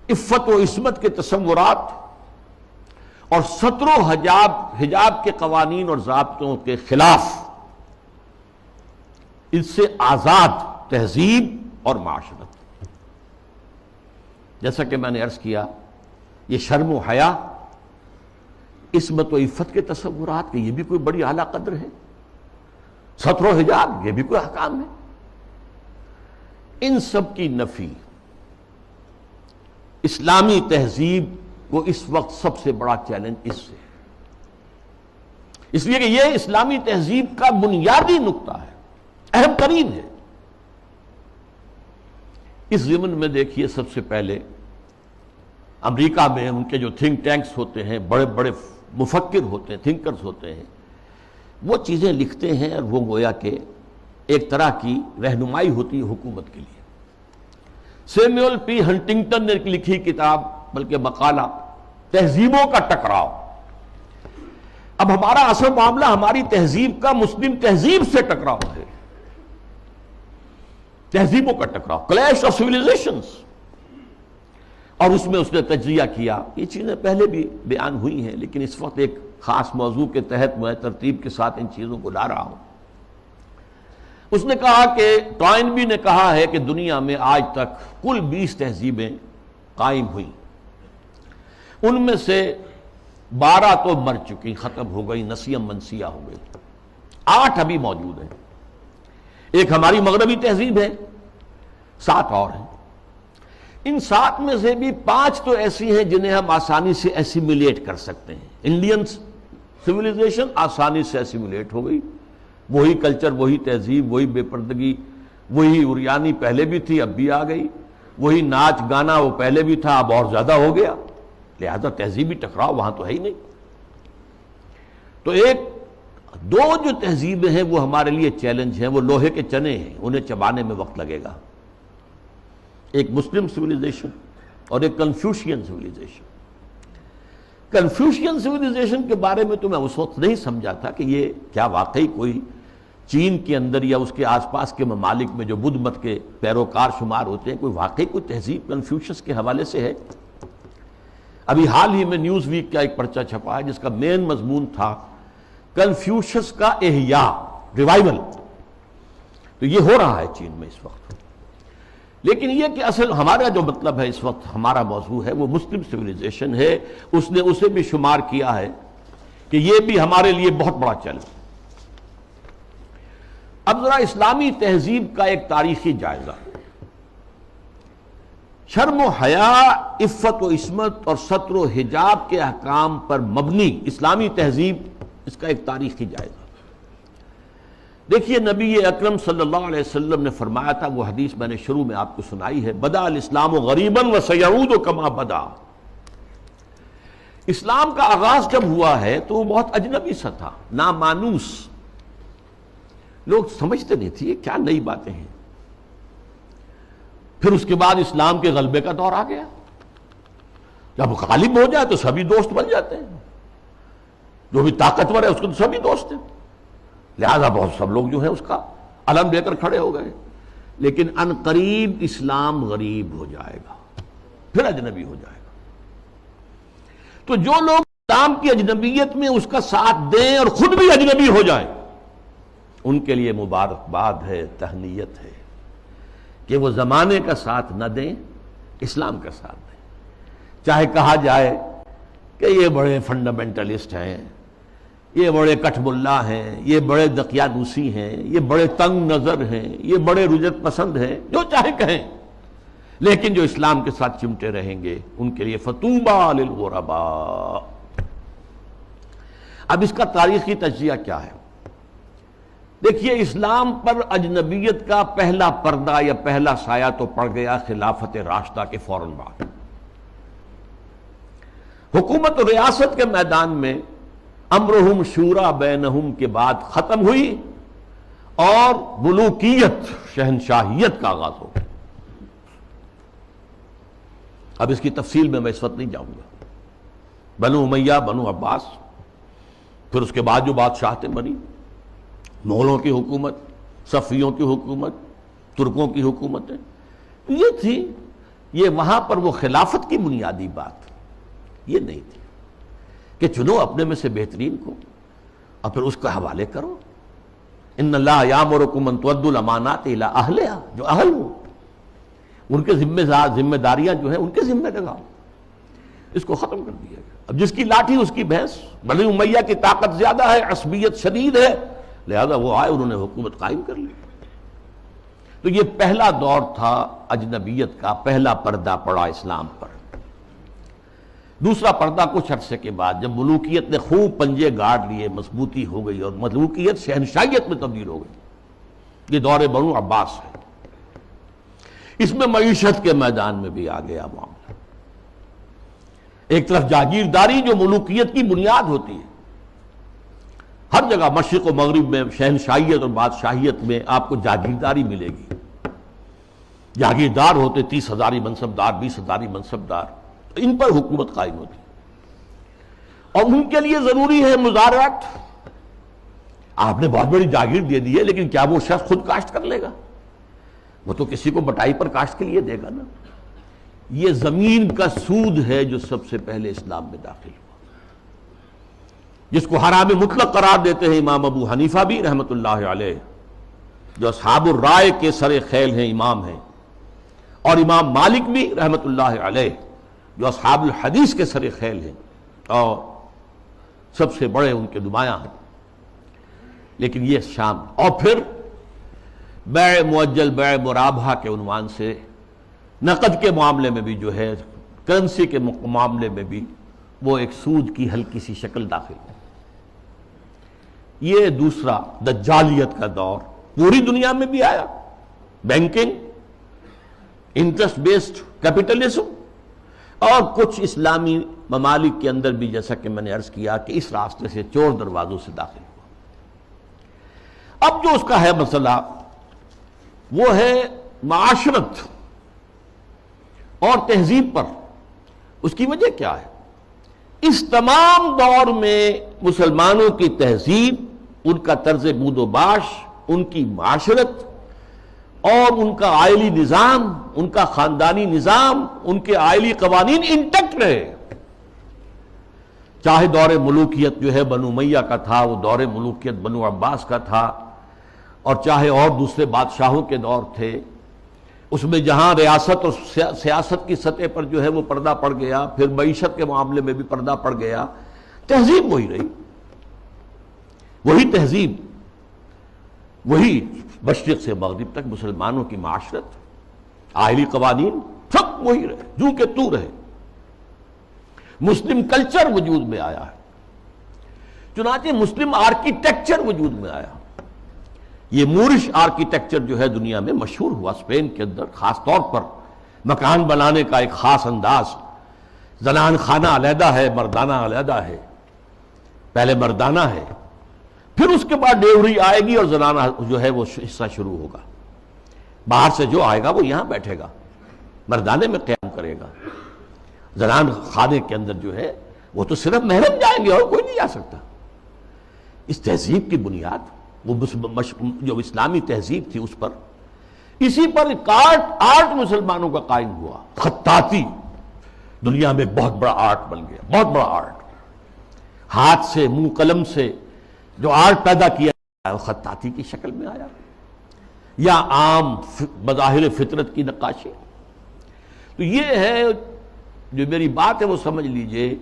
عفت و عصمت کے تصورات، اور ستر و حجاب کے قوانین اور ضابطوں کے خلاف، اس سے آزاد تہذیب اور معاشرت۔ جیسا کہ میں نے عرض کیا، یہ شرم و حیا، عصمت و عفت کے تصورات کہ یہ بھی کوئی بڑی اعلیٰ قدر ہے، ستر و حجاب یہ بھی کوئی احکام ہے، ان سب کی نفی اسلامی تہذیب کو اس وقت سب سے بڑا چیلنج اس سے، اس لیے کہ یہ اسلامی تہذیب کا بنیادی نقطہ ہے، اہم ترین ہے۔ اس ضمن میں دیکھیے، سب سے پہلے امریکہ میں ان کے جو تھنک ٹینکس ہوتے ہیں، بڑے بڑے مفکر ہوتے ہیں، تھنکرز ہوتے ہیں، وہ چیزیں لکھتے ہیں، اور وہ گویا کہ ایک طرح کی رہنمائی ہوتی ہے حکومت کے لیے۔ سیموئل پی ہنٹنگٹن نے لکھی کتاب، بلکہ مقالہ، تہذیبوں کا ٹکراؤ۔ اب ہمارا اصل معاملہ ہماری تہذیب کا مسلم تہذیب سے ٹکراؤ ہے، تہذیبوں کا ٹکراؤ، کلیش آف سویلائزیشنز۔ اور اس میں اس نے تجزیہ کیا، یہ چیزیں پہلے بھی بیان ہوئی ہیں، لیکن اس وقت ایک خاص موضوع کے تحت میں ترتیب کے ساتھ ان چیزوں کو لا رہا ہوں۔ اس نے کہا کہ ٹوائنبی نے کہا ہے کہ دنیا میں آج تک کل 20 تہذیبیں قائم ہوئیں، ان میں سے 12 تو مر چکی، ختم ہو گئی، نسیم منسیہ ہو گئی، 8 ابھی موجود ہیں۔ ایک ہماری مغربی تہذیب ہے، 7 اور ہیں۔ ان 7 میں سے بھی 5 تو ایسی ہیں جنہیں ہم آسانی سے ایسیمیلیٹ کر سکتے ہیں۔ انڈین سویلائزیشن آسانی سے ایسیمیلیٹ ہو گئی، وہی کلچر، وہی تہذیب، وہی بے پردگی، وہی عریانی پہلے بھی تھی اب بھی آ گئی، وہی ناچ گانا وہ پہلے بھی تھا اب اور زیادہ ہو گیا، لہذا تہذیبی ٹکراؤ وہاں تو ہے ہی نہیں۔ تو دو جو تہذیبیں ہیں وہ ہمارے لیے چیلنج ہیں، وہ لوہے کے چنے ہیں، انہیں چبانے میں وقت لگے گا۔ ایک مسلم سویلائزیشن اور ایک کنفیوشین سویلائزیشن۔ کنفیوشین سویلائزیشن کے بارے میں تو میں اس وقت نہیں سمجھا تھا کہ یہ کیا واقعی کوئی چین کے اندر یا اس کے آس پاس کے ممالک میں جو بدھ مت کے پیروکار شمار ہوتے ہیں، کوئی واقعی کوئی تہذیب کنفیوشس کے حوالے سے ہے؟ ابھی حال ہی میں نیوز ویک کا ایک پرچہ چھپا ہے جس کا مین مضمون تھا کنفیوشس کا احیاء، ریوائول۔ تو یہ ہو رہا ہے چین میں اس وقت۔ لیکن یہ کہ اصل ہمارا جو مطلب ہے اس وقت، ہمارا موضوع ہے وہ مسلم سویلائزیشن ہے۔ اس نے اسے بھی شمار کیا ہے کہ یہ بھی ہمارے لیے بہت بڑا چیلنج۔ اب ذرا اسلامی تہذیب کا ایک تاریخی جائزہ۔ شرم و حیا، عفت و عصمت اور ستر و حجاب کے احکام پر مبنی اسلامی تہذیب، اس کا ایک تاریخی جائزہ۔ دیکھیے نبی اکرم صلی اللہ علیہ وسلم نے فرمایا تھا، وہ حدیث میں نے شروع میں آپ کو سنائی ہے، بدأ الاسلام غریبا وسیعود کما بدا۔ اسلام کا آغاز جب ہوا ہے تو وہ بہت اجنبی سا تھا، نامانوس، لوگ سمجھتے نہیں تھے یہ کیا نئی باتیں ہیں۔ پھر اس کے بعد اسلام کے غلبے کا دور آ گیا، جب غالب ہو جائے تو سبھی دوست بن جاتے ہیں، جو بھی طاقتور ہے اس کو تو سبھی دوست ہیں، لہذا بہت سب لوگ جو ہیں اس کا علم لے کر کھڑے ہو گئے۔ لیکن ان قریب اسلام غریب ہو جائے گا، پھر اجنبی ہو جائے گا۔ تو جو لوگ اسلام کی اجنبیت میں اس کا ساتھ دیں اور خود بھی اجنبی ہو جائیں، ان کے لیے مبارکباد ہے، تہنیت ہے کہ وہ زمانے کا ساتھ نہ دیں، اسلام کا ساتھ دیں۔ چاہے کہا جائے کہ یہ بڑے فنڈامنٹلسٹ ہیں، یہ بڑے کٹھ ملا ہیں، یہ بڑے دقیانوسی ہیں، یہ بڑے تنگ نظر ہیں، یہ بڑے رجت پسند ہیں، جو چاہے کہیں، لیکن جو اسلام کے ساتھ چمٹے رہیں گے ان کے لیے فطوبى للغرباء۔ اب اس کا تاریخی تجزیہ کیا ہے؟ دیکھیے، اسلام پر اجنبیت کا پہلا پردہ یا پہلا سایہ تو پڑ گیا خلافت راشدہ کے فوراً بعد۔ حکومت و ریاست کے میدان میں امرہم شورا بینہم کے بعد ختم ہوئی اور ملوکیت، شہنشاہیت کا آغاز ہو گیا۔ اب اس کی تفصیل میں اس وقت نہیں جاؤں گا۔ بنو امیہ، بنو عباس، پھر اس کے بعد جو بادشاہتیں بنی، مغلوں کی حکومت، صفویوں کی حکومت، ترکوں کی حکومتیں، یہ تھی۔ یہ وہاں پر وہ خلافت کی بنیادی بات یہ نہیں تھی کہ چنو اپنے میں سے بہترین کو اور پھر اس کا حوالے کرو۔ ان اللہ یامرکم ان تؤدوا الامانات الی اہلہا، جو اہل ہو ان کے ذمہ داریاں جو ہیں ان کے ذمہ لگاؤ۔ اس کو ختم کر دیا گیا۔ اب جس کی لاٹھی اس کی بھینس۔ بنی امیہ کی طاقت زیادہ ہے، عصبیت شدید ہے، لہذا وہ آئے، انہوں نے حکومت قائم کر لی۔ تو یہ پہلا دور تھا اجنبیت کا، پہلا پردہ پڑا اسلام پر۔ دوسرا پردہ کچھ عرصے کے بعد جب ملوکیت نے خوب پنجے گاڑ لیے، مضبوطی ہو گئی اور ملوکیت شہنشاہیت میں تبدیل ہو گئی، یہ دور بنو عباس ہے۔ اس میں معیشت کے میدان میں بھی آ گیا معاملہ۔ ایک طرف جاگیرداری جو ملوکیت کی بنیاد ہوتی ہے، ہر جگہ مشرق و مغرب میں شہنشاہیت اور بادشاہیت میں آپ کو جاگیرداری ملے گی۔ جاگیردار ہوتے 30,000 منصبدار، 20,000 منصبدار، ان پر حکومت قائم ہوتی اور ان کے لیے ضروری ہے مزارعت۔ آپ نے بہت بڑی جاگیر دے دی ہے، لیکن کیا وہ شخص خود کاشت کر لے گا؟ وہ تو کسی کو بٹائی پر کاشت کے لیے دے گا نا۔ یہ زمین کا سود ہے جو سب سے پہلے اسلام میں داخل ہوا، جس کو حرام مطلق قرار دیتے ہیں امام ابو حنیفہ بھی رحمۃ اللہ علیہ، جو اصحاب الرائے کے سر خیل ہیں، امام ہیں، اور امام مالک بھی رحمۃ اللہ علیہ جو اصحاب الحدیث کے سر خیل ہیں اور سب سے بڑے ان کے نمایاں ہیں۔ لیکن یہ شام، اور پھر بیع معجل، بیع مرابحہ کے عنوان سے نقد کے معاملے میں بھی جو ہے، کرنسی کے معاملے میں بھی وہ ایک سود کی ہلکی سی شکل داخل ہے۔ یہ دوسرا دجالیت کا دور پوری دنیا میں بھی آیا، بینکنگ، انٹرسٹ بیسڈ کیپٹلزم، اور کچھ اسلامی ممالک کے اندر بھی، جیسا کہ میں نے عرض کیا کہ اس راستے سے چور دروازوں سے داخل ہوا۔ اب جو اس کا ہے مسئلہ وہ ہے معاشرت اور تہذیب پر۔ اس کی وجہ کیا ہے؟ اس تمام دور میں مسلمانوں کی تہذیب، ان کا طرز بود و باش ان کی معاشرت اور ان کا عائلی نظام، ان کا خاندانی نظام، ان کے عائلی قوانین انٹیکٹ رہے. چاہے دور ملوکیت جو ہے بنو امیہ کا تھا، وہ دور ملوکیت بنو عباس کا تھا، اور چاہے اور دوسرے بادشاہوں کے دور تھے، اس میں جہاں ریاست اور سیاست کی سطح پر جو ہے وہ پردہ پڑ گیا، پھر معیشت کے معاملے میں بھی پردہ پڑ گیا، تہذیب وہی رہی. وہی تہذیب، وہی مشرق سے مغرب تک مسلمانوں کی معاشرت، عائلی قوانین سب وہی رہے، جو کہ تو رہے. مسلم کلچر وجود میں آیا ہے، چنانچہ مسلم آرکیٹیکچر وجود میں آیا. یہ مورش آرکیٹیکچر جو ہے دنیا میں مشہور ہوا، اسپین کے اندر خاص طور پر مکان بنانے کا ایک خاص انداز. زنان خانہ علیحدہ ہے، مردانہ علیحدہ ہے. پہلے مردانہ ہے، پھر اس کے بعد ڈیوری آئے گی اور زنانہ جو ہے وہ حصہ شروع ہوگا. باہر سے جو آئے گا وہ یہاں بیٹھے گا، مردانے میں قیام کرے گا. زنان خانے کے اندر جو ہے وہ تو صرف محرم جائیں گے اور کوئی نہیں جا سکتا. اس تہذیب کی بنیاد وہ جو اسلامی تہذیب تھی اس پر، اسی پر ایک آرٹ مسلمانوں کا قائم ہوا. خطاطی دنیا میں بہت بڑا آرٹ بن گیا، بہت بڑا آرٹ. ہاتھ سے، منہ قلم سے جو آرٹ پیدا کیا ہے وہ خطاطی کی شکل میں آیا، یا عام بظاہر فطرت کی نقاشی. تو یہ ہے جو میری بات ہے وہ سمجھ لیجئے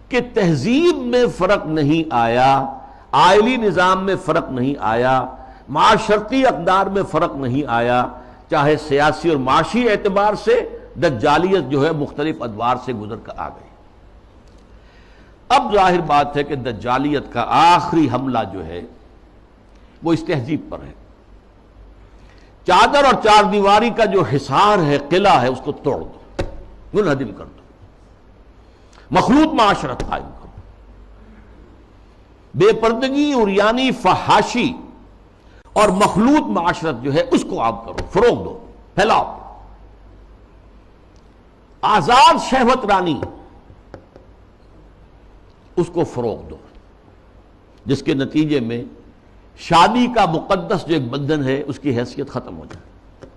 کہ تہذیب میں فرق نہیں آیا، عائلی نظام میں فرق نہیں آیا، معاشرتی اقدار میں فرق نہیں آیا، چاہے سیاسی اور معاشی اعتبار سے دجالیت جو ہے مختلف ادوار سے گزر کر آ گئی. اب ظاہر بات ہے کہ دجالیت کا آخری حملہ جو ہے وہ اس تہذیب پر ہے. چادر اور چار دیواری کا جو حصار ہے، قلعہ ہے، اس کو توڑ دو، منہدم کر دو، مخلوط معاشرت قائم کرو. بے پردگی، عریانی، فحاشی اور مخلوط معاشرت جو ہے اس کو عام کرو، فروغ دو، پھیلاؤ. آزاد شہوت رانی اس کو فروغ دو، جس کے نتیجے میں شادی کا مقدس جو ایک بندھن ہے اس کی حیثیت ختم ہو جائے.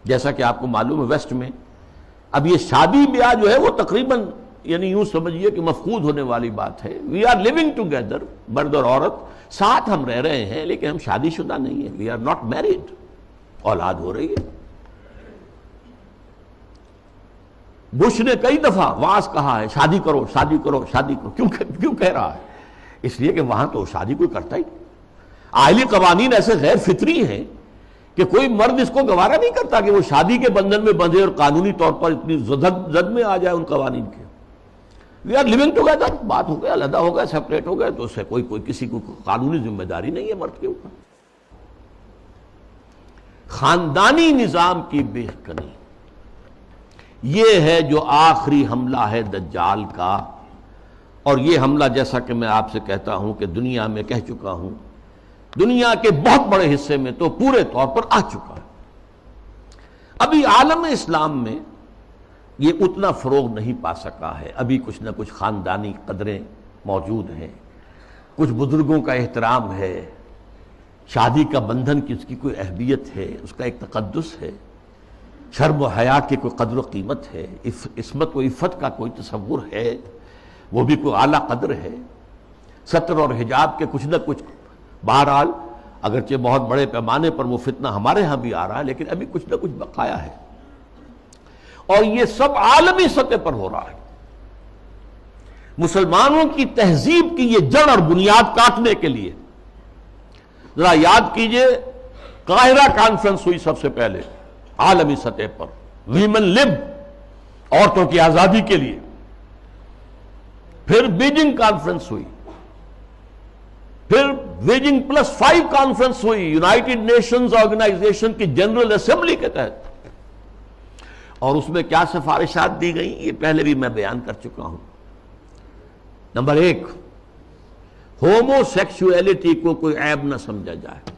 جیسا کہ آپ کو معلوم ہے ویسٹ میں اب یہ شادی بیاہ جو ہے وہ تقریباً یعنی یوں سمجھیے کہ مفقود ہونے والی بات ہے. وی آر لیونگ ٹوگیدر، مرد اور عورت ساتھ ہم رہ رہے ہیں، لیکن ہم شادی شدہ نہیں ہیں. We are not married. اولاد ہو رہی ہے. بش نے کئی دفعہ واعظ کہا ہے شادی کرو، شادی کرو، شادی کرو. کیوں کہہ رہا ہے؟ اس لیے کہ وہاں تو شادی کوئی کرتا ہی نہیں. عائلی قوانین ایسے غیر فطری ہیں کہ کوئی مرد اس کو گوارا نہیں کرتا کہ وہ شادی کے بندھن میں بندھے اور قانونی طور پر اتنی زد میں آ جائے ان قوانین کے. وی آر لیونگ ٹوگیدر، بات ہو گیا، علیحدہ ہو گیا، سپریٹ ہو گئے، تو اس سے کوئی کسی کو قانونی ذمہ داری نہیں ہے مرد کے اوپر. خاندانی نظام کی بے کنی، یہ ہے جو آخری حملہ ہے دجال کا. اور یہ حملہ جیسا کہ میں آپ سے کہتا ہوں کہ دنیا میں کہہ چکا ہوں، دنیا کے بہت بڑے حصے میں تو پورے طور پر آ چکا ہے. ابھی عالم اسلام میں یہ اتنا فروغ نہیں پا سکا ہے. ابھی کچھ نہ کچھ خاندانی قدریں موجود ہیں، کچھ بزرگوں کا احترام ہے، شادی کا بندھن کی اس کی کوئی اہمیت ہے، اس کا ایک تقدس ہے، شرم و حیا کی کوئی قدر و قیمت ہے، عصمت و عفت کا کوئی تصور ہے، وہ بھی کوئی اعلیٰ قدر ہے. ستر اور حجاب کے کچھ نہ کچھ، بہرحال اگرچہ بہت بڑے پیمانے پر وہ فتنہ ہمارے ہاں بھی آ رہا ہے، لیکن ابھی کچھ نہ کچھ بقایا ہے. اور یہ سب عالمی سطح پر ہو رہا ہے. مسلمانوں کی تہذیب کی یہ جڑ اور بنیاد کاٹنے کے لیے ذرا یاد کیجئے، قاہرہ کانفرنس ہوئی سب سے پہلے عالمی سطح پر، ویمن لب، عورتوں کی آزادی کے لیے. پھر بیجنگ کانفرنس ہوئی، پھر بیجنگ +5 کانفرنس ہوئی یونائٹڈ نیشنز آرگنائزیشن کی جنرل اسمبلی کے تحت. اور اس میں کیا سفارشات دی گئیں یہ پہلے بھی میں بیان کر چکا ہوں. نمبر 1، ہومو سیکسولیٹی کو کوئی عیب نہ سمجھا جائے.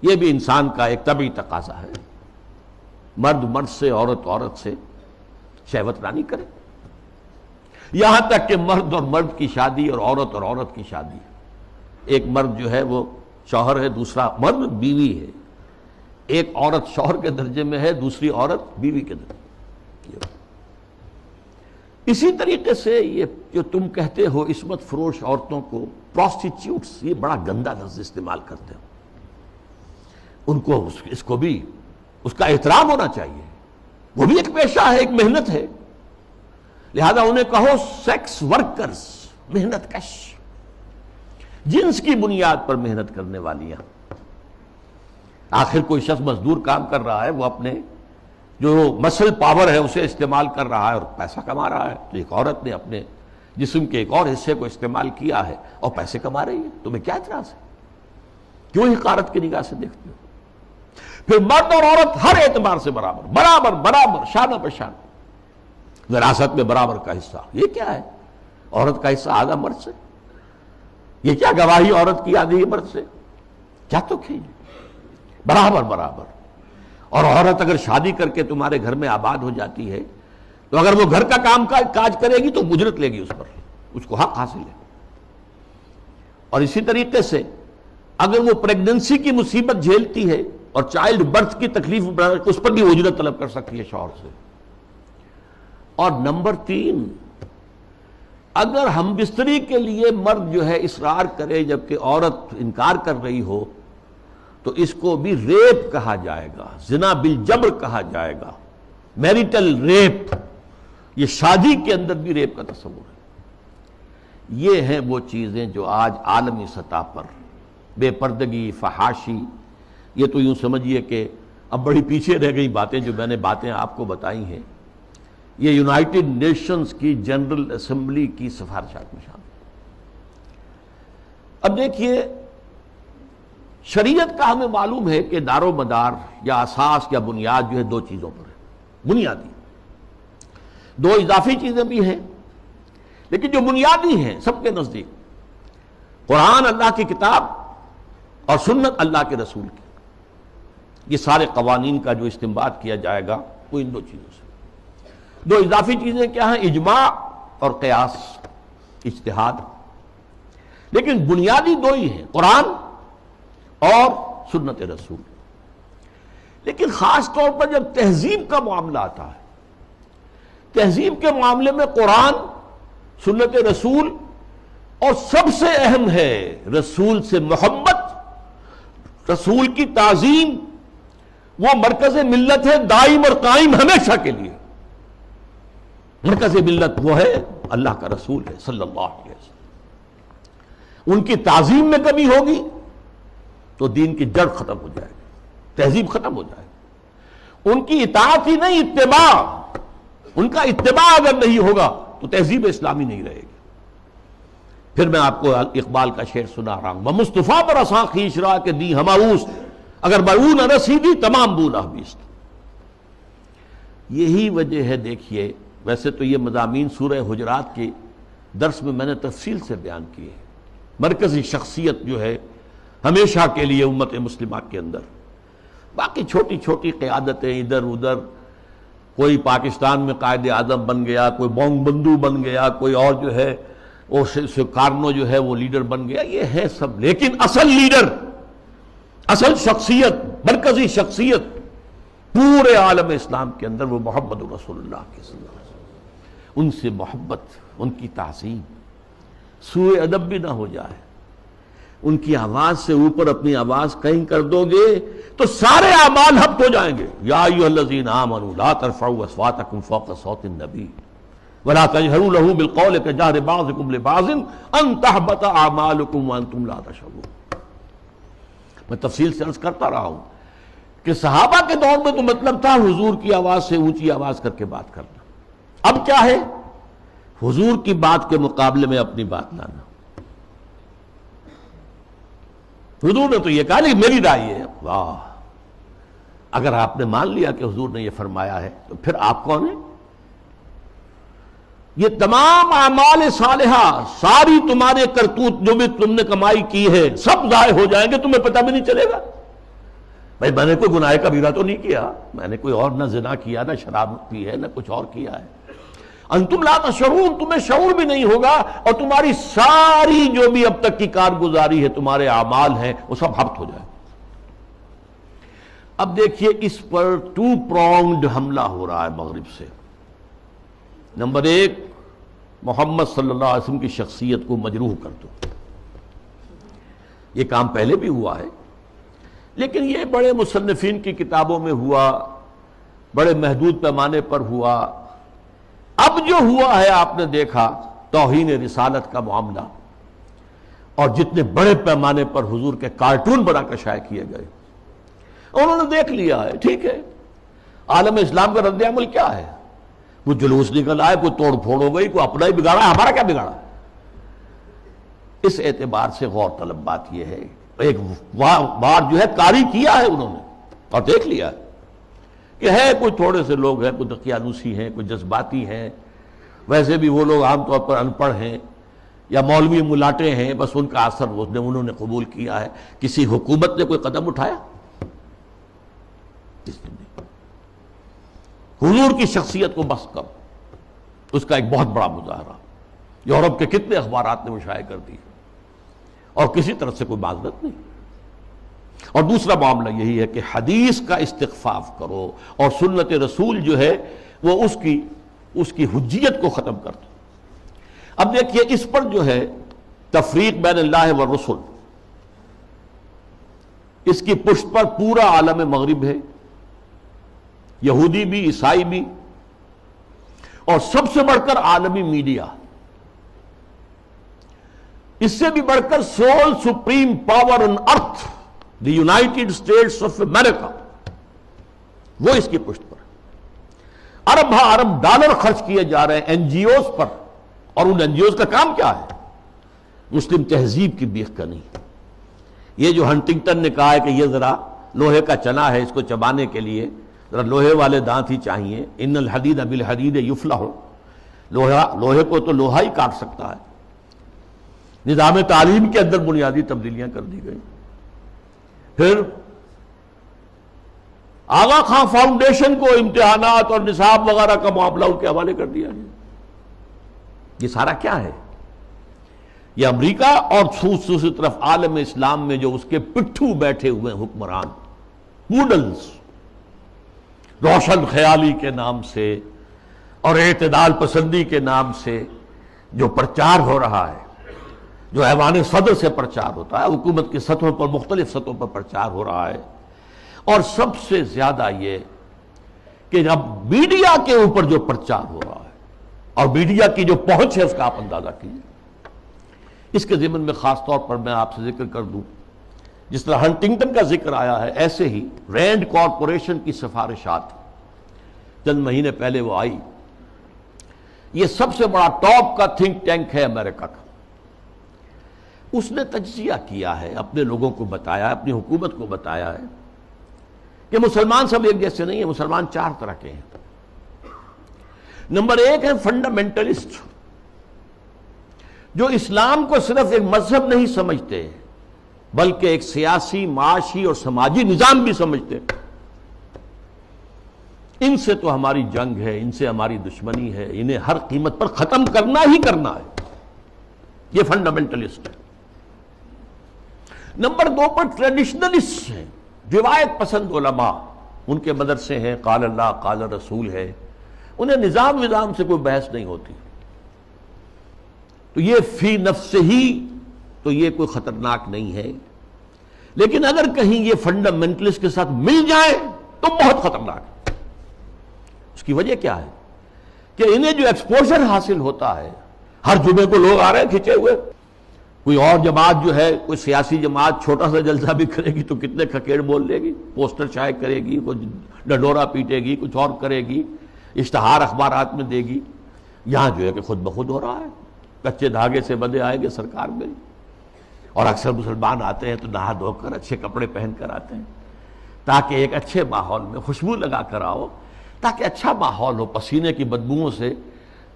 یہ بھی انسان کا ایک طبعی تقاضا ہے. مرد مرد سے، عورت عورت سے شہوت رانی کرے. یہاں تک کہ مرد اور مرد کی شادی اور عورت کی شادی، ایک مرد جو ہے وہ شوہر ہے، دوسرا مرد بیوی ہے. ایک عورت شوہر کے درجے میں ہے، دوسری عورت بیوی کے درجے میں. اسی طریقے سے یہ جو تم کہتے ہو عصمت فروش عورتوں کو پروسٹیچیوٹس، یہ بڑا گندا لفظ استعمال کرتے ہو. ان کو اس کو بھی اس کا احترام ہونا چاہیے. وہ بھی ایک پیشہ ہے، ایک محنت ہے. لہذا انہیں کہو سیکس ورکرز، محنت کش، جنس کی بنیاد پر محنت کرنے والیاں. آخر کوئی شخص مزدور کام کر رہا ہے، وہ اپنے جو مسل پاور ہے اسے استعمال کر رہا ہے اور پیسہ کما رہا ہے. تو ایک عورت نے اپنے جسم کے ایک اور حصے کو استعمال کیا ہے اور پیسے کما رہی ہے. تمہیں کیا اعتراض ہے؟ کیوں حقارت کی نگاہ سے دیکھتے ہو؟ پھر مرد اور عورت ہر اعتبار سے برابر برابر برابر، شانہ بہ شانہ. وراثت میں برابر کا حصہ. یہ کیا ہے؟ عورت کا حصہ آدھا مرد سے. یہ کیا گواہی عورت کی آدھی مرد سے؟ کیا تو کھیل برابر برابر. اور عورت اگر شادی کر کے تمہارے گھر میں آباد ہو جاتی ہے تو اگر وہ گھر کا کام کاج کرے گی تو اجرت لے گی اس پر، اس کو حق حاصل ہے. اور اسی طریقے سے اگر وہ پریگننسی کی مصیبت جھیلتی ہے اور چائلڈ برتھ کی تکلیف اس پر بھی اجرت طلب کر سکتی ہے شوہر سے. اور نمبر 3، اگر ہم بستری کے لیے مرد جو ہے اصرار کرے جبکہ عورت انکار کر رہی ہو تو اس کو بھی ریپ کہا جائے گا، زنا بالجبر کہا جائے گا، میریٹل ریپ. یہ شادی کے اندر بھی ریپ کا تصور ہے. یہ ہیں وہ چیزیں جو آج عالمی سطح پر بے پردگی، فحاشی، یہ تو یوں سمجھیے کہ اب بڑی پیچھے رہ گئی باتیں. جو میں نے باتیں آپ کو بتائی ہیں یہ یونائٹڈ نیشنز کی جنرل اسمبلی کی سفارشات میں شامل. اب دیکھیے، شریعت کا ہمیں معلوم ہے کہ دار و مدار یا اساس یا بنیاد جو ہے 2 چیزوں پر ہے. بنیادی 2 اضافی چیزیں بھی ہیں، لیکن جو بنیادی ہیں سب کے نزدیک قرآن اللہ کی کتاب اور سنت اللہ کے رسول کی. یہ سارے قوانین کا جو استنباط کیا جائے گا وہ ان 2 چیزوں سے. 2 اضافی چیزیں کیا ہیں؟ اجماع اور قیاس، اجتہاد. لیکن بنیادی 2 ہی ہیں، قرآن اور سنت رسول. لیکن خاص طور پر جب تہذیب کا معاملہ آتا ہے، تہذیب کے معاملے میں قرآن، سنت رسول، اور سب سے اہم ہے رسول سے محبت، رسول کی تعظیم. وہ مرکز ملت ہے دائم اور قائم ہمیشہ کے لیے. مرکز ملت وہ ہے اللہ کا رسول ہے صلی اللہ علیہ وسلم. ان کی تعظیم میں کمی ہوگی تو دین کی جڑ ختم ہو جائے گی، تہذیب ختم ہو جائے گی. ان کی اطاعت ہی نہیں، اتباع. ان کا اتباع اگر نہیں ہوگا تو تہذیب اسلامی نہیں رہے گی. پھر میں آپ کو اقبال کا شعر سنا رہا ہوں: وہ مصطفیٰ پر اساں خیش را کے دی ہماؤس، اگر برو نہ رسیدی تمام بولا بیست. یہی وجہ ہے. دیکھیے، ویسے تو یہ مضامین سورہ حجرات کے درس میں نے تفصیل سے بیان کیے. مرکزی شخصیت جو ہے ہمیشہ کے لیے امت مسلمہ کے اندر، باقی چھوٹی چھوٹی قیادتیں ادھر ادھر، کوئی پاکستان میں قائد اعظم بن گیا، کوئی بونگ بندو بن گیا، کوئی اور جو ہے وہ کارنو جو ہے وہ لیڈر بن گیا، یہ ہے سب. لیکن اصل لیڈر، اصل شخصیت، مرکزی شخصیت پورے عالم اسلام کے اندر وہ محمد رسول اللہ کے صلی اللہ علیہ وسلم. ان سے محبت، ان کی تعظیم، سوء ادب بھی نہ ہو جائے. ان کی آواز سے اوپر اپنی آواز کہیں کر دو گے تو سارے اعمال حبط ہو جائیں گے. یا ایھا الذین آمنوا لا ترفعوا اصواتکم فوق صوت النبی ولا تجهروا له بالقول كجهر بعضكم لبعض ان تحبط اعمالكم وانتم لا تشعرون. میں تفصیل سے عرض کرتا رہا ہوں کہ صحابہ کے دور میں تو مطلب تھا حضور کی آواز سے اونچی آواز کر کے بات کرنا. اب کیا ہے؟ حضور کی بات کے مقابلے میں اپنی بات لانا. حضور نے تو یہ کہا نہیں میری رائے ہے. واہ، اگر آپ نے مان لیا کہ حضور نے یہ فرمایا ہے تو پھر آپ کون ہیں؟ یہ تمام اعمال صالحہ، ساری تمہارے کرتوت جو بھی تم نے کمائی کی ہے سب ضائع ہو جائیں گے، تمہیں پتہ بھی نہیں چلے گا. بھائی میں نے کوئی گناہ کبیرہ تو نہیں کیا، میں نے کوئی اور نہ زنا کیا، نہ شراب پی ہے، نہ کچھ اور کیا ہے. انتم لا تشعرون، تمہیں شعور بھی نہیں ہوگا، اور تمہاری ساری جو بھی اب تک کی کارگزاری ہے، تمہارے اعمال ہیں، وہ سب ہبط ہو جائے۔ اب دیکھیے اس پر 2 pronged حملہ ہو رہا ہے مغرب سے۔ نمبر 1، محمد صلی اللہ علیہ وسلم کی شخصیت کو مجروح کر دو۔ یہ کام پہلے بھی ہوا ہے، لیکن یہ بڑے مصنفین کی کتابوں میں ہوا، بڑے محدود پیمانے پر ہوا۔ اب جو ہوا ہے آپ نے دیکھا توہین رسالت کا معاملہ، اور جتنے بڑے پیمانے پر حضور کے کارٹون بنا کر شائع کیے گئے، انہوں نے دیکھ لیا ہے، ٹھیک ہے، عالم اسلام کا رد عمل کیا ہے؟ کوئی جلوس نکل آئے، کوئی توڑ پھوڑ ہو گئی، کوئی اپنا ہی بگاڑا، ہمارا کیا بگاڑا؟ اس اعتبار سے غور طلب بات یہ ہے، ایک بار جو ہے کاری کیا ہے انہوں نے، اور دیکھ لیا ہے کہ ہے کوئی تھوڑے سے لوگ ہیں، کوئی دقیانوسی ہیں، کوئی جذباتی ہیں، ویسے بھی وہ لوگ عام طور پر ان پڑھ ہیں یا مولوی ملاٹے ہیں، بس ان کا اثر انہوں نے قبول کیا ہے۔ کسی حکومت نے کوئی قدم اٹھایا؟ حضور کی شخصیت کو بس کر، اس کا ایک بہت بڑا مظاہرہ یورپ کے کتنے اخبارات نے وہ شائع کر دی، اور کسی طرف سے کوئی معذرت نہیں۔ اور دوسرا معاملہ یہی ہے کہ حدیث کا استخفاف کرو، اور سنت رسول جو ہے وہ اس کی حجیت کو ختم کر دو۔ اب دیکھیے اس پر جو ہے تفریق بین اللہ والرسل، اس کی پشت پر پورا عالم مغرب ہے، یہودی بھی، عیسائی بھی، اور سب سے بڑھ کر عالمی میڈیا، اس سے بھی بڑھ کر civil supreme power on earth, the United States of America, وہ اس کی پشت پر ارب ارب ڈالر خرچ کیے جا رہے ہیں این جی اوز پر، اور ان این جی اوز کا کام کیا ہے؟ مسلم تہذیب کی بیخ کا نہیں۔ یہ جو ہنٹنگٹن نے کہا ہے کہ یہ ذرا لوہے کا چنا ہے، اس کو چبانے کے لیے ذرا لوہے والے دانت ہی چاہیے، ان الحدید بالحدید یفلح، لوہے کو تو لوہا ہی کاٹ سکتا ہے۔ نظام تعلیم کے اندر بنیادی تبدیلیاں کر دی گئی۔ پھر آغا خان فاؤنڈیشن کو امتحانات اور نصاب وغیرہ کا معاملہ ان کے حوالے کر دیا گیا۔ یہ سارا کیا ہے؟ یہ امریکہ اور دوسری طرف عالم اسلام میں جو اس کے پٹھو بیٹھے ہوئے حکمران، پوڈلز، روشن خیالی کے نام سے اور اعتدال پسندی کے نام سے جو پرچار ہو رہا ہے، جو ایوان صدر سے پرچار ہوتا ہے، حکومت کی سطحوں پر، مختلف سطحوں پر پرچار ہو رہا ہے، اور سب سے زیادہ یہ کہ اب میڈیا کے اوپر جو پرچار ہو رہا ہے، اور میڈیا کی جو پہنچ ہے اس کا آپ اندازہ کیجیے۔ اس کے ضمن میں خاص طور پر میں آپ سے ذکر کر دوں، جس طرح ہنٹنگٹن کا ذکر آیا ہے، ایسے ہی رینڈ کارپوریشن کی سفارشات چند مہینے پہلے وہ آئی۔ یہ سب سے بڑا ٹاپ کا تھنک ٹینک ہے امریکہ کا۔ اس نے تجزیہ کیا ہے، اپنے لوگوں کو بتایا، اپنی حکومت کو بتایا ہے کہ مسلمان سب ایک جیسے نہیں ہیں، مسلمان 4 طرح کے ہیں۔ نمبر 1 ہے فنڈامنٹلسٹ، جو اسلام کو صرف ایک مذہب نہیں سمجھتے بلکہ ایک سیاسی، معاشی اور سماجی نظام بھی سمجھتے۔ ان سے تو ہماری جنگ ہے، ان سے ہماری دشمنی ہے، انہیں ہر قیمت پر ختم کرنا ہی کرنا ہے، یہ فنڈامنٹلسٹ ہے۔ نمبر 2 پر ٹریڈیشنلسٹ ہیں، روایت پسند علماء، ان کے مدرسے ہیں، قال اللہ قال رسول ہے، انہیں نظام سے کوئی بحث نہیں ہوتی، تو یہ فی نفس ہی تو یہ کوئی خطرناک نہیں ہے، لیکن اگر کہیں یہ فنڈامنٹلسٹ کے ساتھ مل جائیں تو بہت خطرناک ہے۔ اس کی وجہ کیا ہے کہ انہیں جو ایکسپوژر حاصل ہوتا ہے، ہر جمعے کو لوگ آ رہے ہیں کھچے ہوئے، کوئی اور جماعت جو ہے، کوئی سیاسی جماعت چھوٹا سا جلسہ بھی کرے گی تو کتنے کھکیڑ بول لے گی، پوسٹر شائع کرے گی، کوئی ڈنڈورا پیٹے گی، کچھ اور کرے گی، اشتہار اخبارات میں دے گی۔ یہاں جو ہے کہ خود بخود ہو رہا ہے، کچے دھاگے سے بندھے آئے گے سرکار میں، اور اکثر مسلمان آتے ہیں تو نہا دھو کر اچھے کپڑے پہن کر آتے ہیں، تاکہ ایک اچھے ماحول میں خوشبو لگا کر آؤ، تاکہ اچھا ماحول ہو، پسینے کی بدبوؤں سے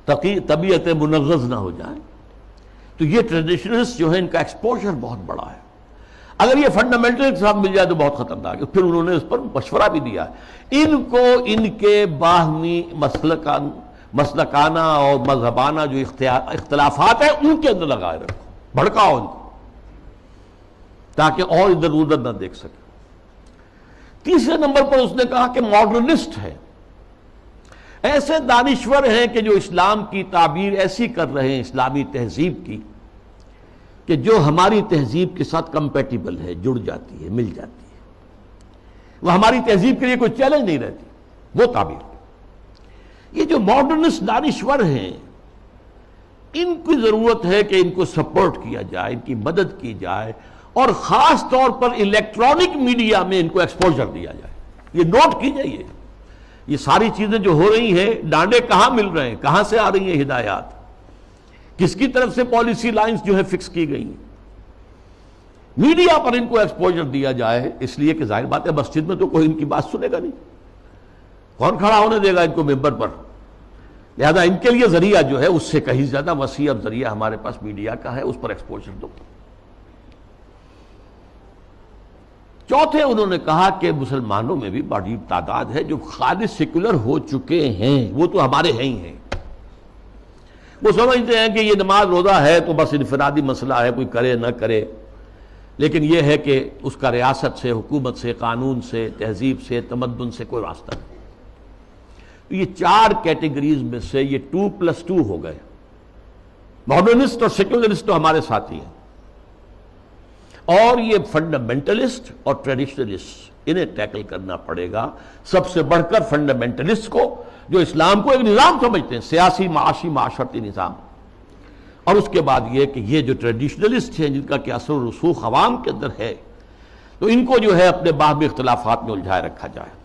طبیعتیں منغص نہ ہو جائیں۔ تو یہ ٹریڈیشنلسٹ جو ہے ان کا ایکسپوژر بہت بڑا ہے، اگر یہ فنڈامنٹل کے ساتھ مل جائے تو بہت خطرناک ہے۔ پھر انہوں نے اس پر مشورہ بھی دیا ہے، ان کو ان کے باہمی مسلکانہ اور مذہبانہ جو اختلافات ہیں ان کے اندر لگائے رکھو، بھڑکاؤ ان کو تاکہ اور ادھر ادھر نہ دیکھ سکے۔ تیسرے نمبر پر اس نے کہا کہ ماڈرنسٹ ہے، ایسے دانشور ہیں کہ جو اسلام کی تعبیر ایسی کر رہے ہیں اسلامی تہذیب کی کہ جو ہماری تہذیب کے ساتھ کمپیٹیبل ہے، جڑ جاتی ہے، مل جاتی ہے، وہ ہماری تہذیب کے لیے کوئی چیلنج نہیں رہتی، وہ تعبیر۔ یہ جو ماڈرنسٹ دانشور ہیں ان کی ضرورت ہے کہ ان کو سپورٹ کیا جائے، ان کی مدد کی جائے، اور خاص طور پر الیکٹرانک میڈیا میں ان کو ایکسپوجر دیا جائے۔ یہ نوٹ کیجئے، یہ ساری چیزیں جو ہو رہی ہیں، ڈانڈے کہاں مل رہے ہیں، کہاں سے آ رہی ہیں ہدایات، کس کی طرف سے پالیسی لائنز جو ہے فکس کی گئی ہیں، میڈیا پر ان کو ایکسپوجر دیا جائے، اس لیے کہ ظاہر بات ہے مسجد میں تو کوئی ان کی بات سنے گا نہیں، کون کھڑا ہونے دے گا ان کو ممبر پر، لہذا ان کے لیے ذریعہ جو ہے اس سے کہیں زیادہ وسیع اب ذریعہ ہمارے پاس میڈیا کا ہے، اس پر ایکسپوجر دو۔ چوتھے انہوں نے کہا کہ مسلمانوں میں بھی بڑی تعداد ہے جو خالص سیکولر ہو چکے ہیں، وہ تو ہمارے ہیں ہی ہیں، وہ سمجھتے ہیں کہ یہ نماز روزہ ہے تو بس انفرادی مسئلہ ہے، کوئی کرے نہ کرے، لیکن یہ ہے کہ اس کا ریاست سے، حکومت سے، قانون سے، تہذیب سے، تمدن سے کوئی واسطہ نہیں۔ یہ چار کیٹیگریز میں سے یہ 2+2 ہو گئے، ماڈرنسٹ اور سیکولرسٹ تو ہمارے ساتھی ہیں، اور یہ فنڈامنٹلسٹ اور ٹریڈیشنلسٹ، انہیں ٹیکل کرنا پڑے گا، سب سے بڑھ کر فنڈامنٹلسٹ کو جو اسلام کو ایک نظام سمجھتے ہیں، سیاسی، معاشی، معاشرتی نظام، اور اس کے بعد یہ کہ یہ جو ٹریڈیشنلسٹ ہیں جن کا کہ اثر و رسوخ عوام کے اندر ہے، تو ان کو جو ہے اپنے باہمی اختلافات میں الجھائے رکھا جائے۔